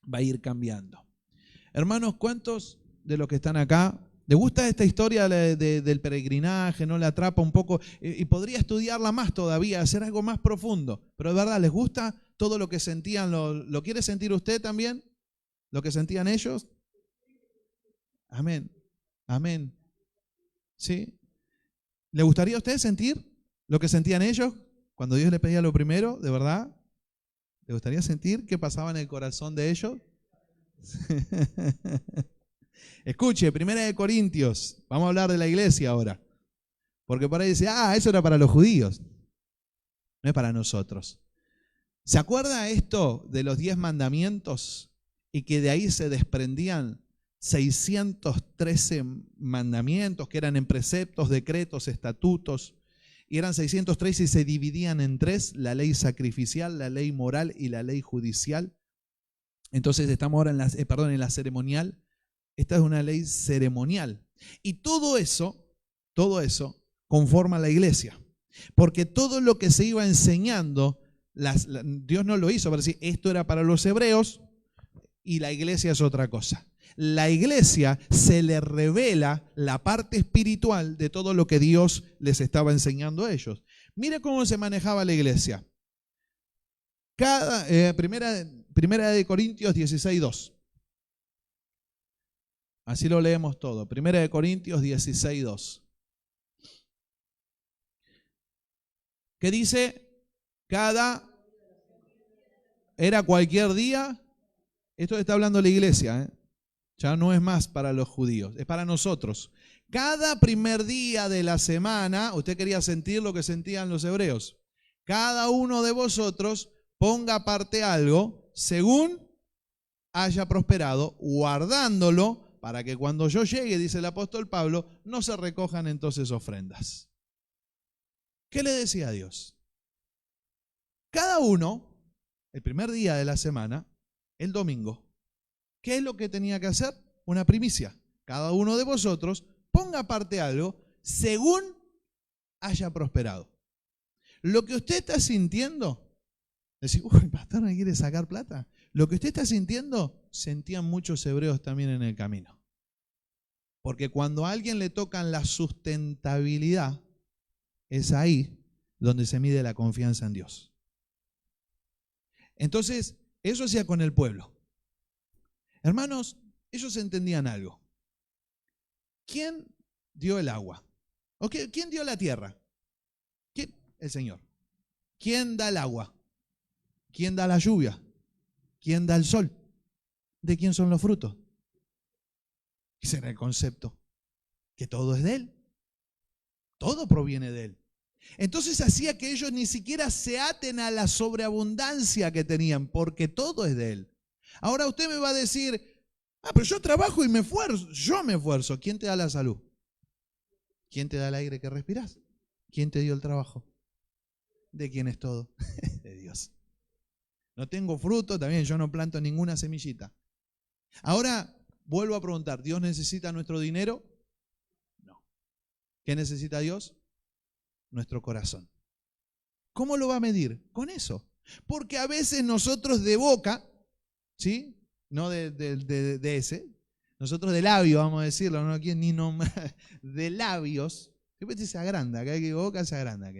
va a ir cambiando. Hermanos, ¿cuántos de los que están acá les gusta esta historia del peregrinaje? ¿No le atrapa un poco? Y podría estudiarla más todavía, hacer algo más profundo. Pero de verdad, ¿les gusta todo lo que sentían? ¿Lo quiere sentir usted también? ¿Lo que sentían ellos? Amén. Amén. ¿Sí? ¿Le gustaría a usted sentir lo que sentían ellos cuando Dios les pedía lo primero, de verdad? ¿Le gustaría sentir qué pasaba en el corazón de ellos? Escuche, 1 Corintios, vamos a hablar de la iglesia ahora. Porque por ahí dice, eso era para los judíos, no es para nosotros. ¿Se acuerda esto de los 10 mandamientos y que de ahí se desprendían 613 mandamientos que eran en preceptos, decretos, estatutos? Y eran 613 y se dividían en 3, la ley sacrificial, la ley moral y la ley judicial. Entonces estamos ahora en la ceremonial. Esta es una ley ceremonial. Y todo eso conforma la iglesia. Porque todo lo que se iba enseñando, Dios no lo hizo para decir, esto era para los hebreos y la iglesia es otra cosa. La iglesia se le revela la parte espiritual de todo lo que Dios les estaba enseñando a ellos. Mire cómo se manejaba la iglesia. Primera de Corintios 16:2. Así lo leemos todo. Primera de Corintios 16:2. ¿Qué dice? Era cualquier día. Esto está hablando la iglesia, ¿eh? Ya no es más para los judíos, es para nosotros. Cada primer día de la semana, usted quería sentir lo que sentían los hebreos. Cada uno de vosotros ponga aparte algo según haya prosperado, guardándolo para que cuando yo llegue, dice el apóstol Pablo, no se recojan entonces ofrendas. ¿Qué le decía a Dios? Cada uno, el primer día de la semana, el domingo, ¿qué es lo que tenía que hacer? Una primicia. Cada uno de vosotros ponga aparte algo según haya prosperado. Lo que usted está sintiendo, decir, el pastor me quiere sacar plata. Lo que usted está sintiendo, sentían muchos hebreos también en el camino. Porque cuando a alguien le tocan la sustentabilidad, es ahí donde se mide la confianza en Dios. Entonces, eso hacía con el pueblo. Hermanos, ellos entendían algo. ¿Quién dio el agua? ¿O quién dio la tierra? ¿Quién? El Señor. ¿Quién da el agua? ¿Quién da la lluvia? ¿Quién da el sol? ¿De quién son los frutos? Ese era el concepto. Que todo es de Él. Todo proviene de Él. Entonces hacía que ellos ni siquiera se aten a la sobreabundancia que tenían, porque todo es de Él. Ahora usted me va a decir, pero yo trabajo y me esfuerzo, yo me esfuerzo. ¿Quién te da la salud? ¿Quién te da el aire que respiras? ¿Quién te dio el trabajo? ¿De quién es todo? De Dios. No tengo fruto, también yo no planto ninguna semillita. Ahora vuelvo a preguntar, ¿Dios necesita nuestro dinero? No. ¿Qué necesita Dios? Nuestro corazón. ¿Cómo lo va a medir? Con eso. Porque a veces nosotros de boca, ¿sí? No de ese, nosotros de labio, vamos a decirlo, no quiero ni nombrar, de labios, después se agranda, que hay que boca se agranda.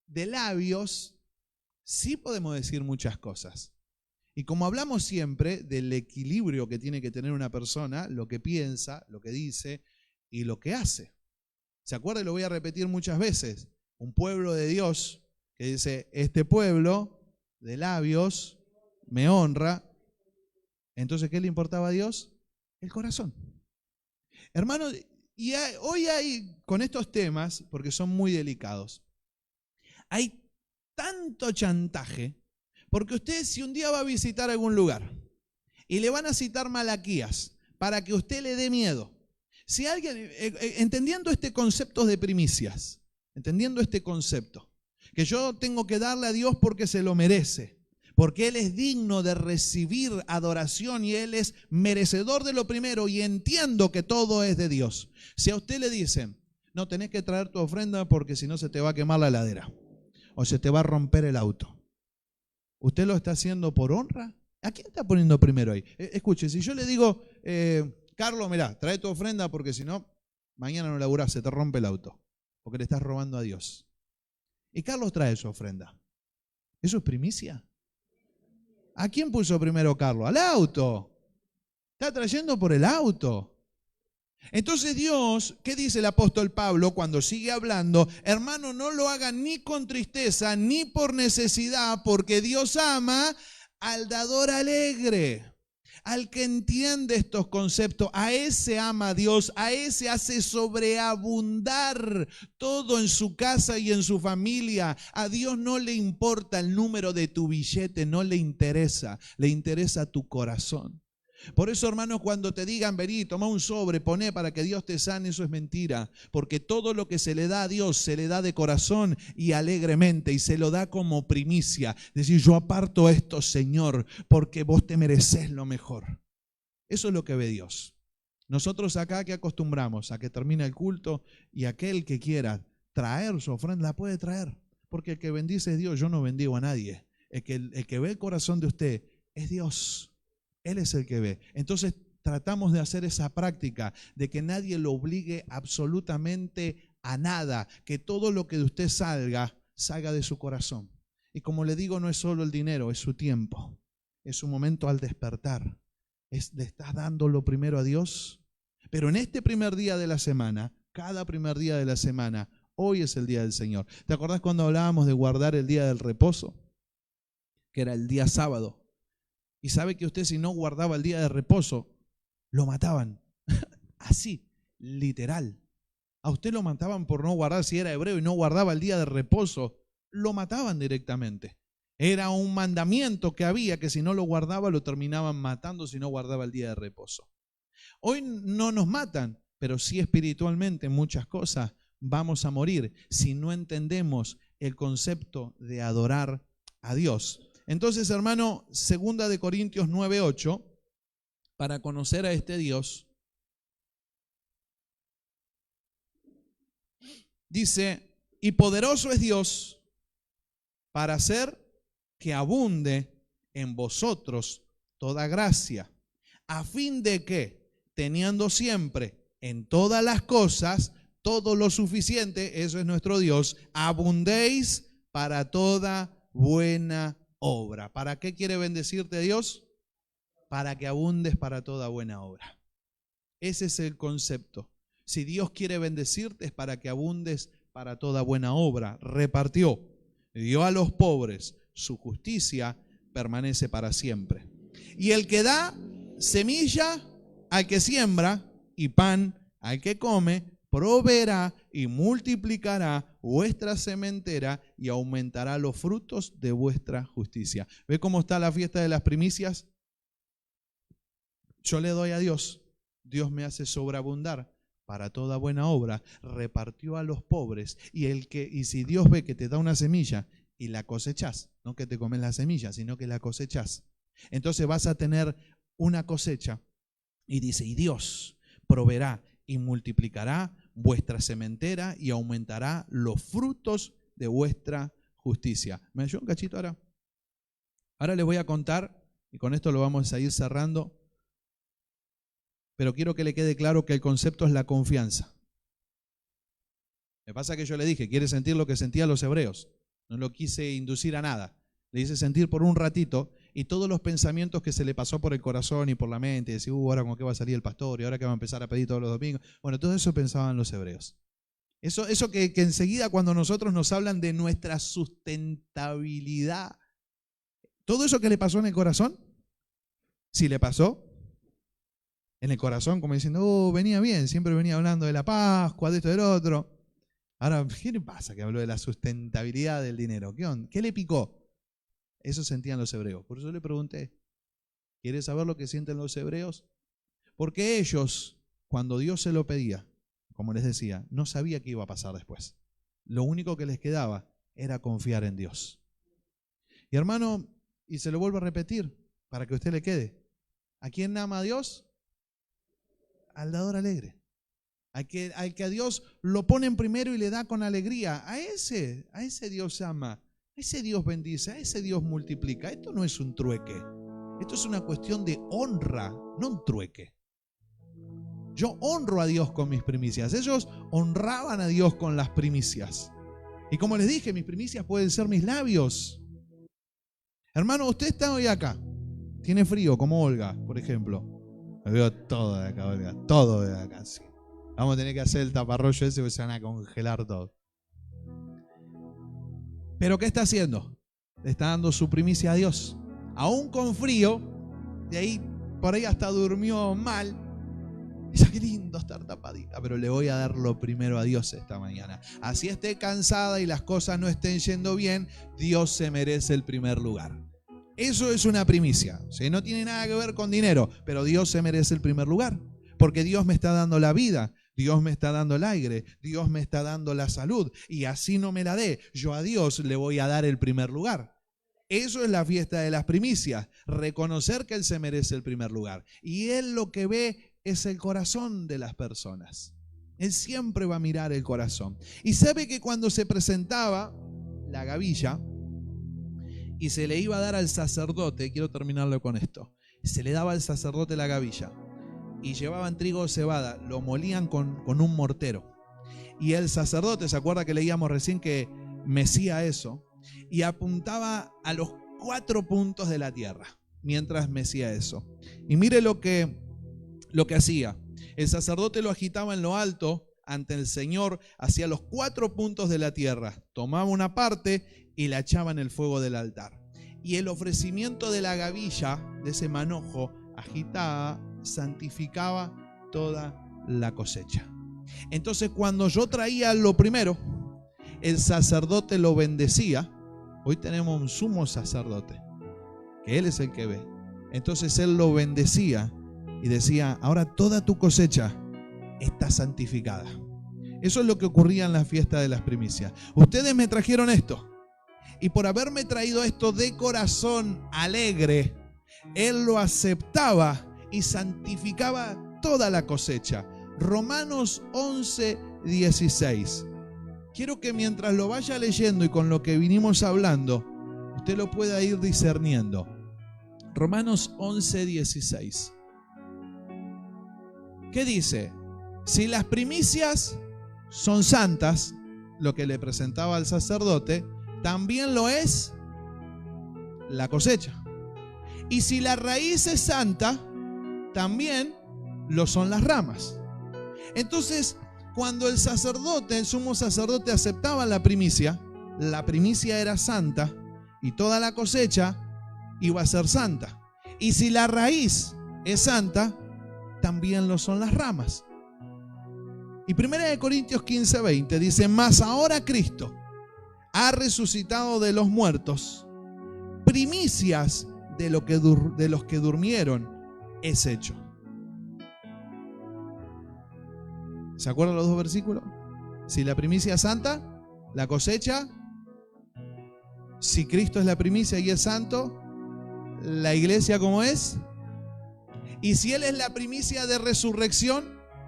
De labios, sí podemos decir muchas cosas. Y como hablamos siempre del equilibrio que tiene que tener una persona, lo que piensa, lo que dice y lo que hace. ¿Se acuerda? Y lo voy a repetir muchas veces. Un pueblo de Dios que dice, este pueblo de labios me honra. Entonces, ¿qué le importaba a Dios? El corazón. Hermanos, y hoy hay, con estos temas, porque son muy delicados, hay tanto chantaje, porque usted si un día va a visitar algún lugar y le van a citar Malaquías para que usted le dé miedo, si alguien, entendiendo este concepto de primicias, entendiendo este concepto, que yo tengo que darle a Dios porque se lo merece, porque Él es digno de recibir adoración y Él es merecedor de lo primero y entiendo que todo es de Dios. Si a usted le dicen, no, tenés que traer tu ofrenda porque si no se te va a quemar la heladera o se te va a romper el auto, ¿usted lo está haciendo por honra? ¿A quién está poniendo primero ahí? Escuche, si yo le digo, Carlos, mirá, trae tu ofrenda porque si no, mañana no laburás, se te rompe el auto, porque le estás robando a Dios. Y Carlos trae su ofrenda. ¿Eso es primicia? ¿A quién puso primero Carlos? Al auto. Está trayendo por el auto. Entonces Dios, ¿qué dice el apóstol Pablo cuando sigue hablando? Hermano, no lo hagan ni con tristeza ni por necesidad, porque Dios ama al dador alegre. Al que entiende estos conceptos, a ese ama Dios, a ese hace sobreabundar todo en su casa y en su familia. A Dios no le importa el número de tu billete, no le interesa tu corazón. Por eso, hermanos, cuando te digan, vení, toma un sobre, poné para que Dios te sane, eso es mentira. Porque todo lo que se le da a Dios se le da de corazón y alegremente, y se lo da como primicia. Decir, yo aparto esto, Señor, porque vos te mereces lo mejor. Eso es lo que ve Dios. Nosotros acá, ¿qué acostumbramos? A que termine el culto y aquel que quiera traer su ofrenda la puede traer. Porque el que bendice es Dios, yo no bendigo a nadie. El que ve el corazón de usted es Dios. Él es el que ve. Entonces tratamos de hacer esa práctica de que nadie lo obligue absolutamente a nada, que todo lo que de usted salga de su corazón. Y como le digo, no es solo el dinero, es su tiempo, es su momento al despertar. Le estás dando lo primero a Dios. Pero en este primer día de la semana, cada primer día de la semana, hoy es el día del Señor. ¿Te acordás cuando hablábamos de guardar el día del reposo? Que era el día sábado. Y sabe que usted, si no guardaba el día de reposo, lo mataban. Así, literal. A usted lo mataban por no guardar, si era hebreo y no guardaba el día de reposo, lo mataban directamente. Era un mandamiento que había, que si no lo guardaba, lo terminaban matando si no guardaba el día de reposo. Hoy no nos matan, pero sí espiritualmente muchas cosas vamos a morir si no entendemos el concepto de adorar a Dios. Entonces, hermano, 2 Corintios 9:8, para conocer a este Dios, dice, y poderoso es Dios para hacer que abunde en vosotros toda gracia, a fin de que, teniendo siempre en todas las cosas todo lo suficiente, eso es nuestro Dios, abundéis para toda buena obra. ¿Para qué quiere bendecirte Dios? Para que abundes para toda buena obra. Ese es el concepto. Si Dios quiere bendecirte es para que abundes para toda buena obra. Repartió, dio a los pobres, su justicia permanece para siempre. Y el que da semilla al que siembra y pan al que come, proveerá y multiplicará vuestra sementera y aumentará los frutos de vuestra justicia. ¿Ve cómo está la fiesta de las primicias? Yo le doy a Dios, Dios me hace sobreabundar para toda buena obra, repartió a los pobres, y si Dios ve que te da una semilla y la cosechas, no que te comes la semilla, sino que la cosechas, entonces vas a tener una cosecha, y dice, y Dios proveerá y multiplicará vuestra sementera y aumentará los frutos de vuestra justicia. ¿Me ayudó un cachito ahora? Ahora les voy a contar, y con esto lo vamos a ir cerrando, pero quiero que le quede claro que el concepto es la confianza. Me pasa que yo le dije, quiere sentir lo que sentían los hebreos. No lo quise inducir a nada. Le hice sentir por un ratito, y todos los pensamientos que se le pasó por el corazón y por la mente, y decir, ahora con qué va a salir el pastor, y ahora que va a empezar a pedir todos los domingos. Bueno, todo eso pensaban los hebreos. Eso que enseguida cuando nosotros nos hablan de nuestra sustentabilidad, todo eso que le pasó en el corazón, si le pasó en el corazón, como diciendo, venía bien, siempre venía hablando de la Pascua, de esto, del otro. Ahora, ¿qué le pasa que habló de la sustentabilidad del dinero? ¿Qué onda? ¿Qué le picó? Eso sentían los hebreos. Por eso le pregunté, ¿quieres saber lo que sienten los hebreos? Porque ellos, cuando Dios se lo pedía, como les decía, no sabía qué iba a pasar después. Lo único que les quedaba era confiar en Dios. Y hermano, y se lo vuelvo a repetir para que a usted le quede. ¿A quién ama a Dios? Al dador alegre. Al que a Dios lo ponen primero y le da con alegría. A ese Dios ama. A ese Dios bendice. A ese Dios multiplica. Esto no es un trueque. Esto es una cuestión de honra, no un trueque. Yo honro a Dios con mis primicias. Ellos honraban a Dios con las primicias. Y como les dije, mis primicias pueden ser mis labios. Hermano, usted está hoy acá. Tiene frío, como Olga, por ejemplo. Me veo todo de acá, Olga. Todo de acá, sí. Vamos a tener que hacer el taparrollo ese porque se van a congelar todo. Pero ¿qué está haciendo? Le está dando su primicia a Dios. Aún con frío, de ahí por ahí hasta durmió mal. Dice, qué lindo estar tapadita, pero le voy a dar lo primero a Dios esta mañana. Así esté cansada y las cosas no estén yendo bien, Dios se merece el primer lugar. Eso es una primicia, ¿sí? No tiene nada que ver con dinero, pero Dios se merece el primer lugar. Porque Dios me está dando la vida, Dios me está dando el aire, Dios me está dando la salud. Y así no me la dé, yo a Dios le voy a dar el primer lugar. Eso es la fiesta de las primicias, reconocer que Él se merece el primer lugar. Y Él lo que ve es el corazón de las personas. Él siempre va a mirar el corazón. Y sabe que cuando se presentaba la gavilla y se le iba a dar al sacerdote, quiero terminarlo con esto, se le daba al sacerdote la gavilla y llevaban trigo o cebada, lo molían con un mortero. Y el sacerdote, ¿se acuerda que leíamos recién que mecía eso? Y apuntaba a los 4 puntos de la tierra mientras mecía eso. Y mire lo que hacía. El sacerdote lo agitaba en lo alto ante el Señor hacia los 4 puntos de la tierra. Tomaba una parte y la echaba en el fuego del altar. Y el ofrecimiento de la gavilla, de ese manojo, agitaba, santificaba toda la cosecha. Entonces cuando yo traía lo primero, el sacerdote lo bendecía. Hoy tenemos un sumo sacerdote, que Él es el que ve. Entonces Él lo bendecía y decía, ahora toda tu cosecha está santificada. Eso es lo que ocurría en la fiesta de las primicias. Ustedes me trajeron esto. Y por haberme traído esto de corazón alegre, Él lo aceptaba y santificaba toda la cosecha. Romanos 11:16. Quiero que mientras lo vaya leyendo y con lo que vinimos hablando, usted lo pueda ir discerniendo. Romanos 11:16. ¿Qué dice? Si las primicias son santas, lo que le presentaba al sacerdote, también lo es la cosecha. Y si la raíz es santa, también lo son las ramas. Entonces, cuando el sacerdote, el sumo sacerdote, aceptaba la primicia era santa y toda la cosecha iba a ser santa. Y si la raíz es santa, también lo son las ramas. Y 1 Corintios 15:20 dice, mas ahora Cristo ha resucitado de los muertos, primicias de los que durmieron es hecho. ¿Se acuerdan los 2 versículos? Si la primicia es santa, la cosecha. Si Cristo es la primicia y es santo, la iglesia ¿cómo es? Y si Él es la primicia de resurrección,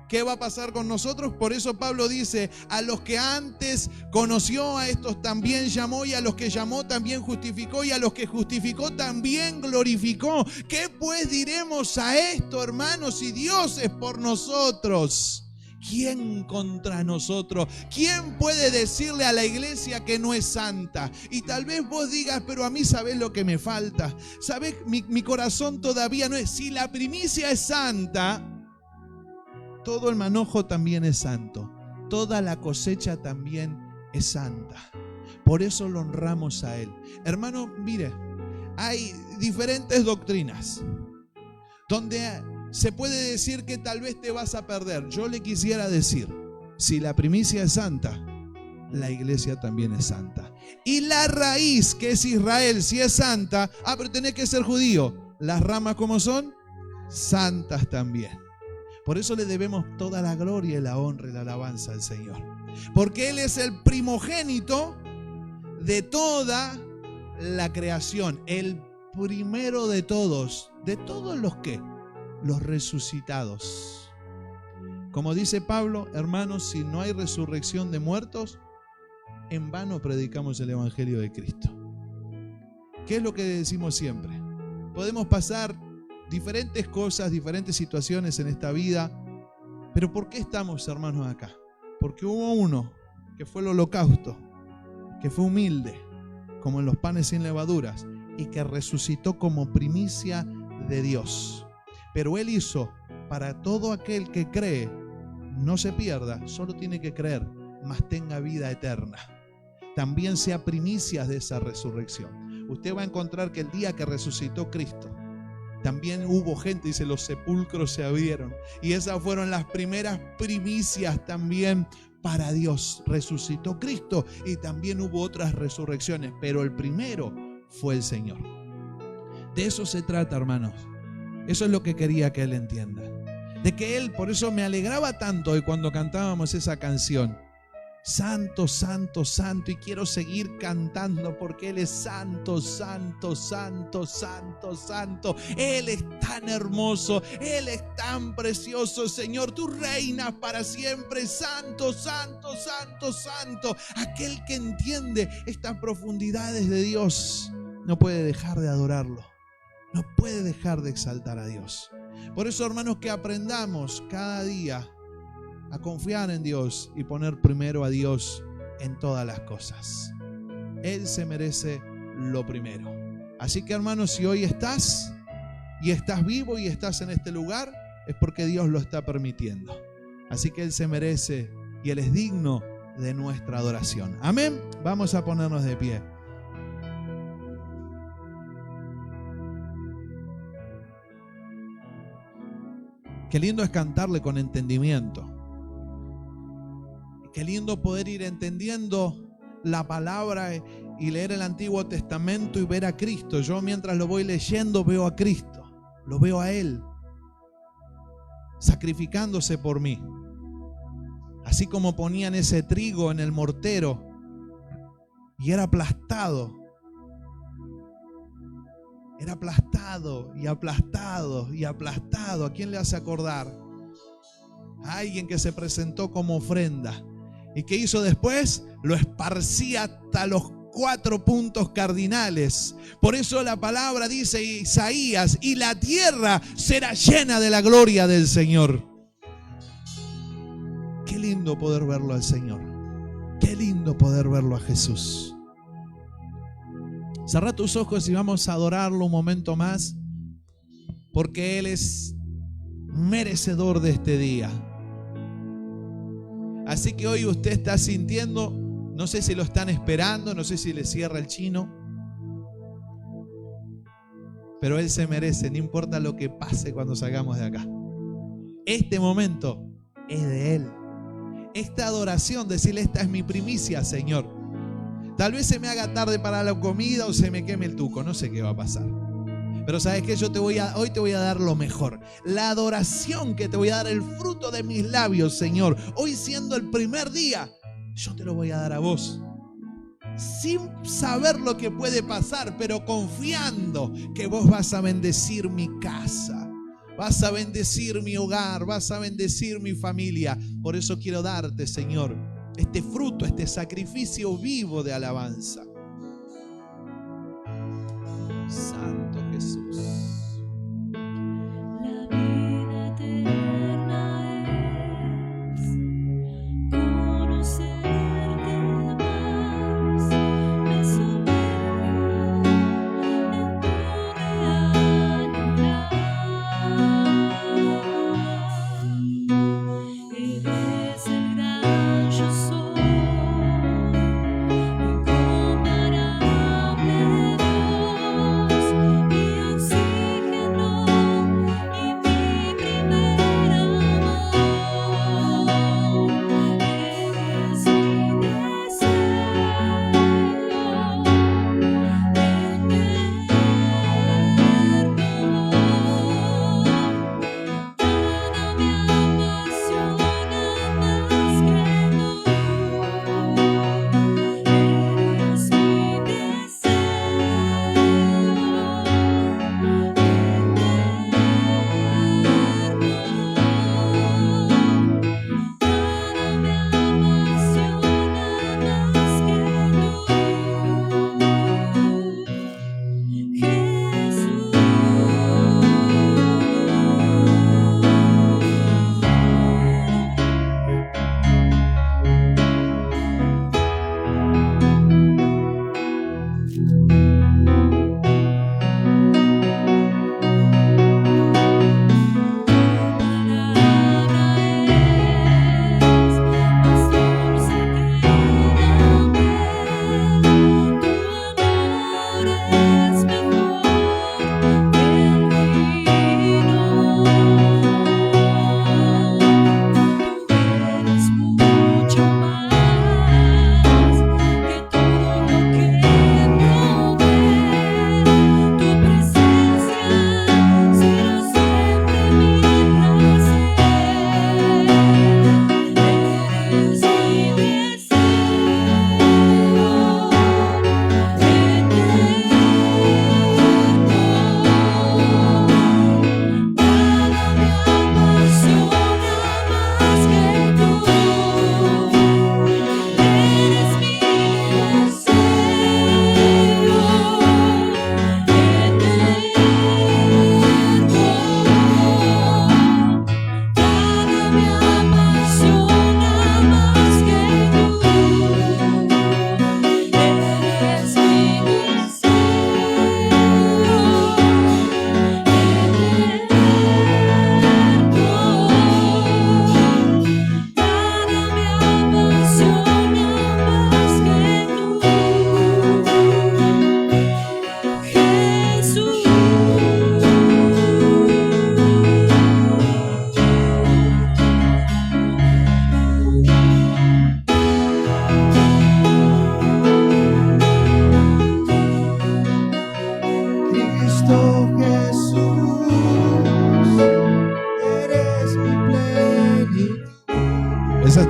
¿qué va a pasar con nosotros? Por eso Pablo dice, a los que antes conoció, a estos también llamó, y a los que llamó también justificó, y a los que justificó también glorificó. ¿Qué pues diremos a esto, hermanos? Si Dios es por nosotros, ¿quién contra nosotros? ¿Quién puede decirle a la iglesia que no es santa? Y tal vez vos digas, pero a mí sabés lo que me falta. ¿Sabés? Mi corazón todavía no es. Si la primicia es santa, todo el manojo también es santo. Toda la cosecha también es santa. Por eso lo honramos a Él. Hermano, mire, hay diferentes doctrinas donde se puede decir que tal vez te vas a perder. Yo le quisiera decir, si la primicia es santa, la iglesia también es santa. Y la raíz, que es Israel, si es santa, pero tenés que ser judío. Las ramas, ¿cómo son? Santas también. Por eso le debemos toda la gloria y la honra y la alabanza al Señor. Porque Él es el primogénito de toda la creación. El primero de todos los que los resucitados. Como dice Pablo, hermanos, si no hay resurrección de muertos, en vano predicamos el Evangelio de Cristo. ¿Qué es lo que decimos siempre? Podemos pasar diferentes cosas, diferentes situaciones en esta vida, pero ¿por qué estamos, hermanos, acá? Porque hubo uno que fue el holocausto, que fue humilde, como en los panes sin levaduras, y que resucitó como primicia de Dios. Pero Él hizo para todo aquel que cree no se pierda, solo tiene que creer, mas tenga vida eterna. También sea primicias de esa resurrección. Usted va a encontrar que el día que resucitó Cristo, también hubo gente, dice, los sepulcros se abrieron. Y esas fueron las primeras primicias también para Dios. Resucitó Cristo y también hubo otras resurrecciones, pero el primero fue el Señor. De eso se trata, hermanos. Eso es lo que quería que Él entienda. De que Él, por eso me alegraba tanto hoy cuando cantábamos esa canción. Santo, santo, santo, y quiero seguir cantando porque Él es santo, santo, santo, santo, santo. Él es tan hermoso, Él es tan precioso, Señor. Tú reinas para siempre, santo, santo, santo, santo. Aquel que entiende estas profundidades de Dios no puede dejar de adorarlo, no puede dejar de exaltar a Dios. Por eso, hermanos, que aprendamos cada día a confiar en Dios y poner primero a Dios en todas las cosas. Él se merece lo primero. Así que, hermanos, si hoy estás vivo y estás en este lugar, es porque Dios lo está permitiendo. Así que Él se merece y Él es digno de nuestra adoración. Amén. Vamos a ponernos de pie. Qué lindo es cantarle con entendimiento. Qué lindo poder ir entendiendo la palabra y leer el Antiguo Testamento y ver a Cristo. Yo mientras lo voy leyendo veo a Cristo, lo veo a Él sacrificándose por mí. Así como ponían ese trigo en el mortero y era aplastado. Era aplastado y aplastado y aplastado. ¿A quién le hace acordar? A alguien que se presentó como ofrenda. ¿Y qué hizo después? Lo esparcía hasta los 4 puntos cardinales. Por eso la palabra dice Isaías, y la tierra será llena de la gloria del Señor. Qué lindo poder verlo al Señor. Qué lindo poder verlo a Jesús. Cerrá tus ojos y vamos a adorarlo un momento más, porque Él es merecedor de este día. Así que hoy usted está sintiendo, no sé si lo están esperando, no sé si le cierra el chino, pero Él se merece, no importa lo que pase cuando salgamos de acá. Este momento es de Él. Esta adoración, decirle, esta es mi primicia, Señor. Tal vez se me haga tarde para la comida o se me queme el tuco, no sé qué va a pasar. Pero ¿sabes qué? Hoy te voy a dar lo mejor. La adoración que te voy a dar, el fruto de mis labios, Señor. Hoy siendo el primer día, yo te lo voy a dar a vos. Sin saber lo que puede pasar, pero confiando que vos vas a bendecir mi casa. Vas a bendecir mi hogar, vas a bendecir mi familia. Por eso quiero darte, Señor, este fruto, este sacrificio vivo de alabanza. Santo Jesús. La vida eterna es conocerte más, me sumerjo en tu realidad. Eres el gran yo soy, incomprendido.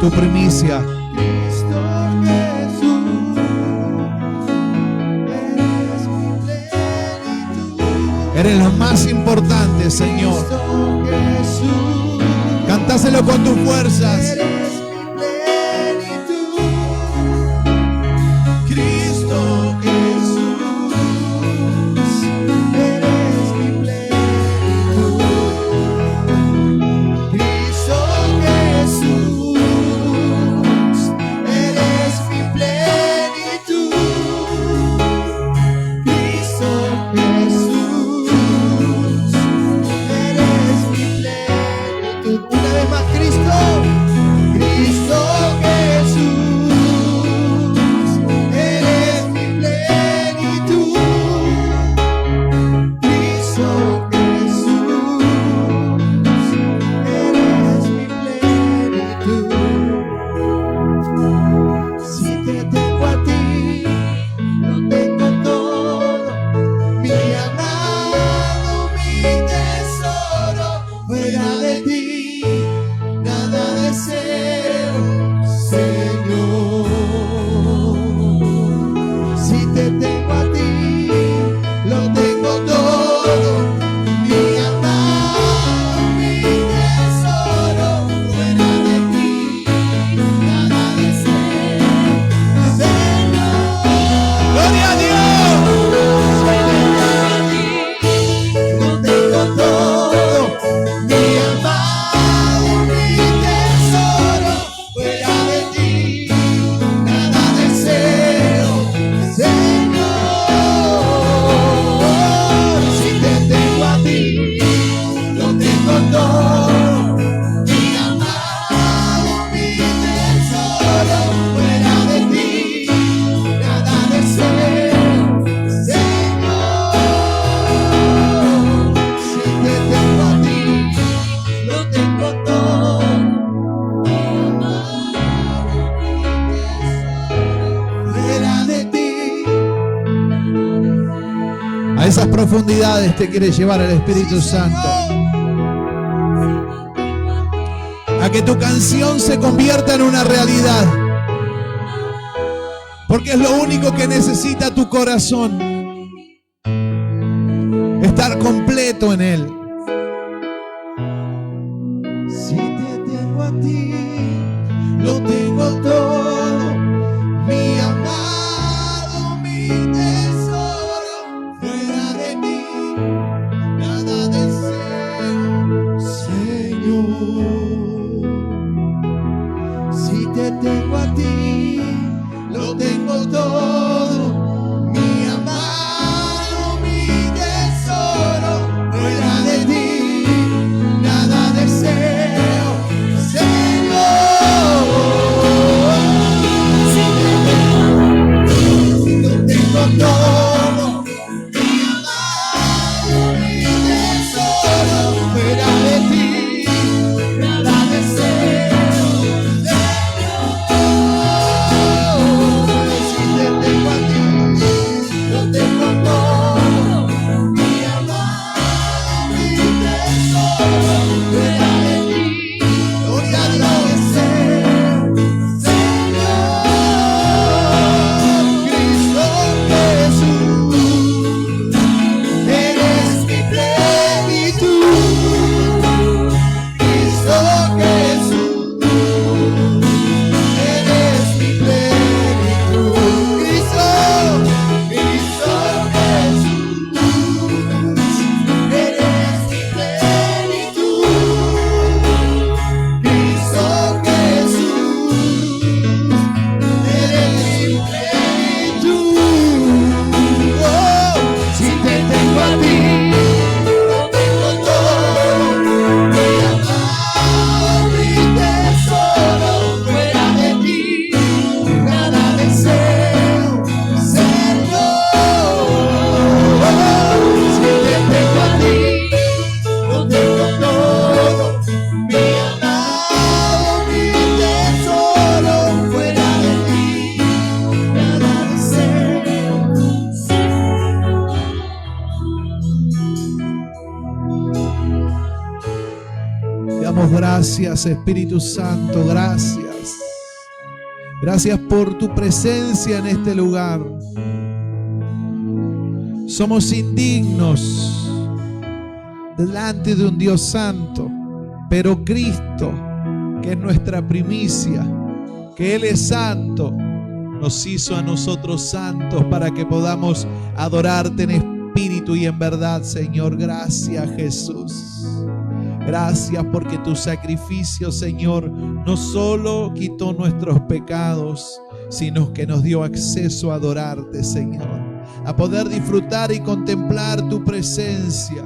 tu primicia. Cristo Jesús, eres mi plenitud. Eres lo más importante, Señor. Cristo Jesús, Cantáselo con tus fuerzas. eres mi plenitud. Cristo Jesús, eres mi plenitud. Cristo Jesús, eres mi plenitud. Cristo Jesús, eres mi plenitud. Una vez más, Cristo. Cristo Jesús, eres mi plenitud. Cristo Jesús, eres mi plenitud. Si te tengo a ti, lo tengo todo. Mi amado, mi tesoro. Fuera de ti, nada deseo, Señor. Si te tengo a ti, lo tengo todo. Mi amado, mi tesoro. Fuera de ti, nada deseo, Señor. ¡Gloria a Dios! Lo tengo todo, mi amado, mi tesoro. Fuera de ti, nada deseo, Señor. Si te tengo a ti, lo tengo todo, mi amado, mi tesoro. Fuera de ti, nada deseo, Señor. Si te tengo a ti, lo tengo todo. Mi amado, mi tesoro. Fuera de ti. A esas profundidades te quiere llevar el Espíritu Santo. A que tu canción se convierta en una realidad. Porque es lo único que necesita tu corazón. Estar completo en Él. Si te tengo a ti, lo tengo todo. Mi amado, mi tesoro. Fuera de ti, nada deseo, Señor. Si te tengo a ti, lo tengo todo. Mi amado, mi tesoro. Fuera de ti, nada deseo, Señor. Si te tengo a ti, lo tengo todo. Mi amado, mi tesoro. Fuera de ti, nada deseo, Señor. Si te tengo a ti, lo tengo todo. Mi amado, mi tesoro. Fuera de ti, gloria a Dios, Señor. Cristo Jesús, eres mi plenitud. Cristo Jesús, eres mi plenitud. Cristo, Cristo Jesús, eres mi plenitud. Cristo Jesús, eres mi plenitud. Oh, si te tengo a ti, lo tengo todo. Mi amado, mi tesoro. Fuera de ti, nada deseo, Señor. Si te tengo a ti, lo tengo todo. Mi amado, mi tesoro. Fuera de ti, nada deseo, Te damos gracias, Espíritu Santo, gracias. Gracias por tu presencia en este lugar. Somos indignos delante de un Dios santo, pero Cristo, que es nuestra primicia, que Él es santo, nos hizo a nosotros santos para que podamos adorarte en espíritu y en verdad, Señor. Gracias, Jesús. Gracias porque tu sacrificio, Señor, no solo quitó nuestros pecados, sino que nos dio acceso a adorarte, Señor, a poder disfrutar y contemplar tu presencia,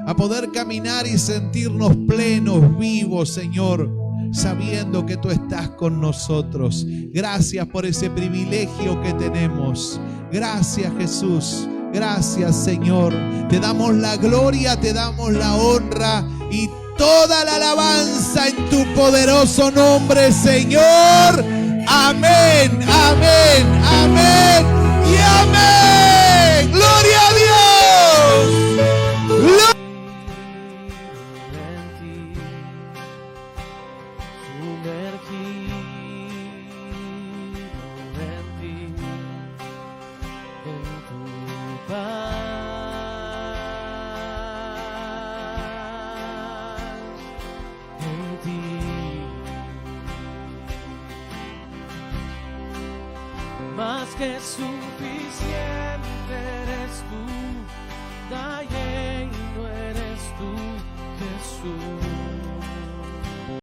a poder caminar y sentirnos plenos, vivos, Señor, sabiendo que tú estás con nosotros. Gracias por ese privilegio que tenemos. Gracias, Jesús. Gracias, Señor. Te damos la gloria, te damos la honra y toda la alabanza en tu poderoso nombre, Señor. Amén, amén, amén y amén. Gloria a Dios. Gloria. Más que suficiente eres tú, da lleno eres tú, Jesús.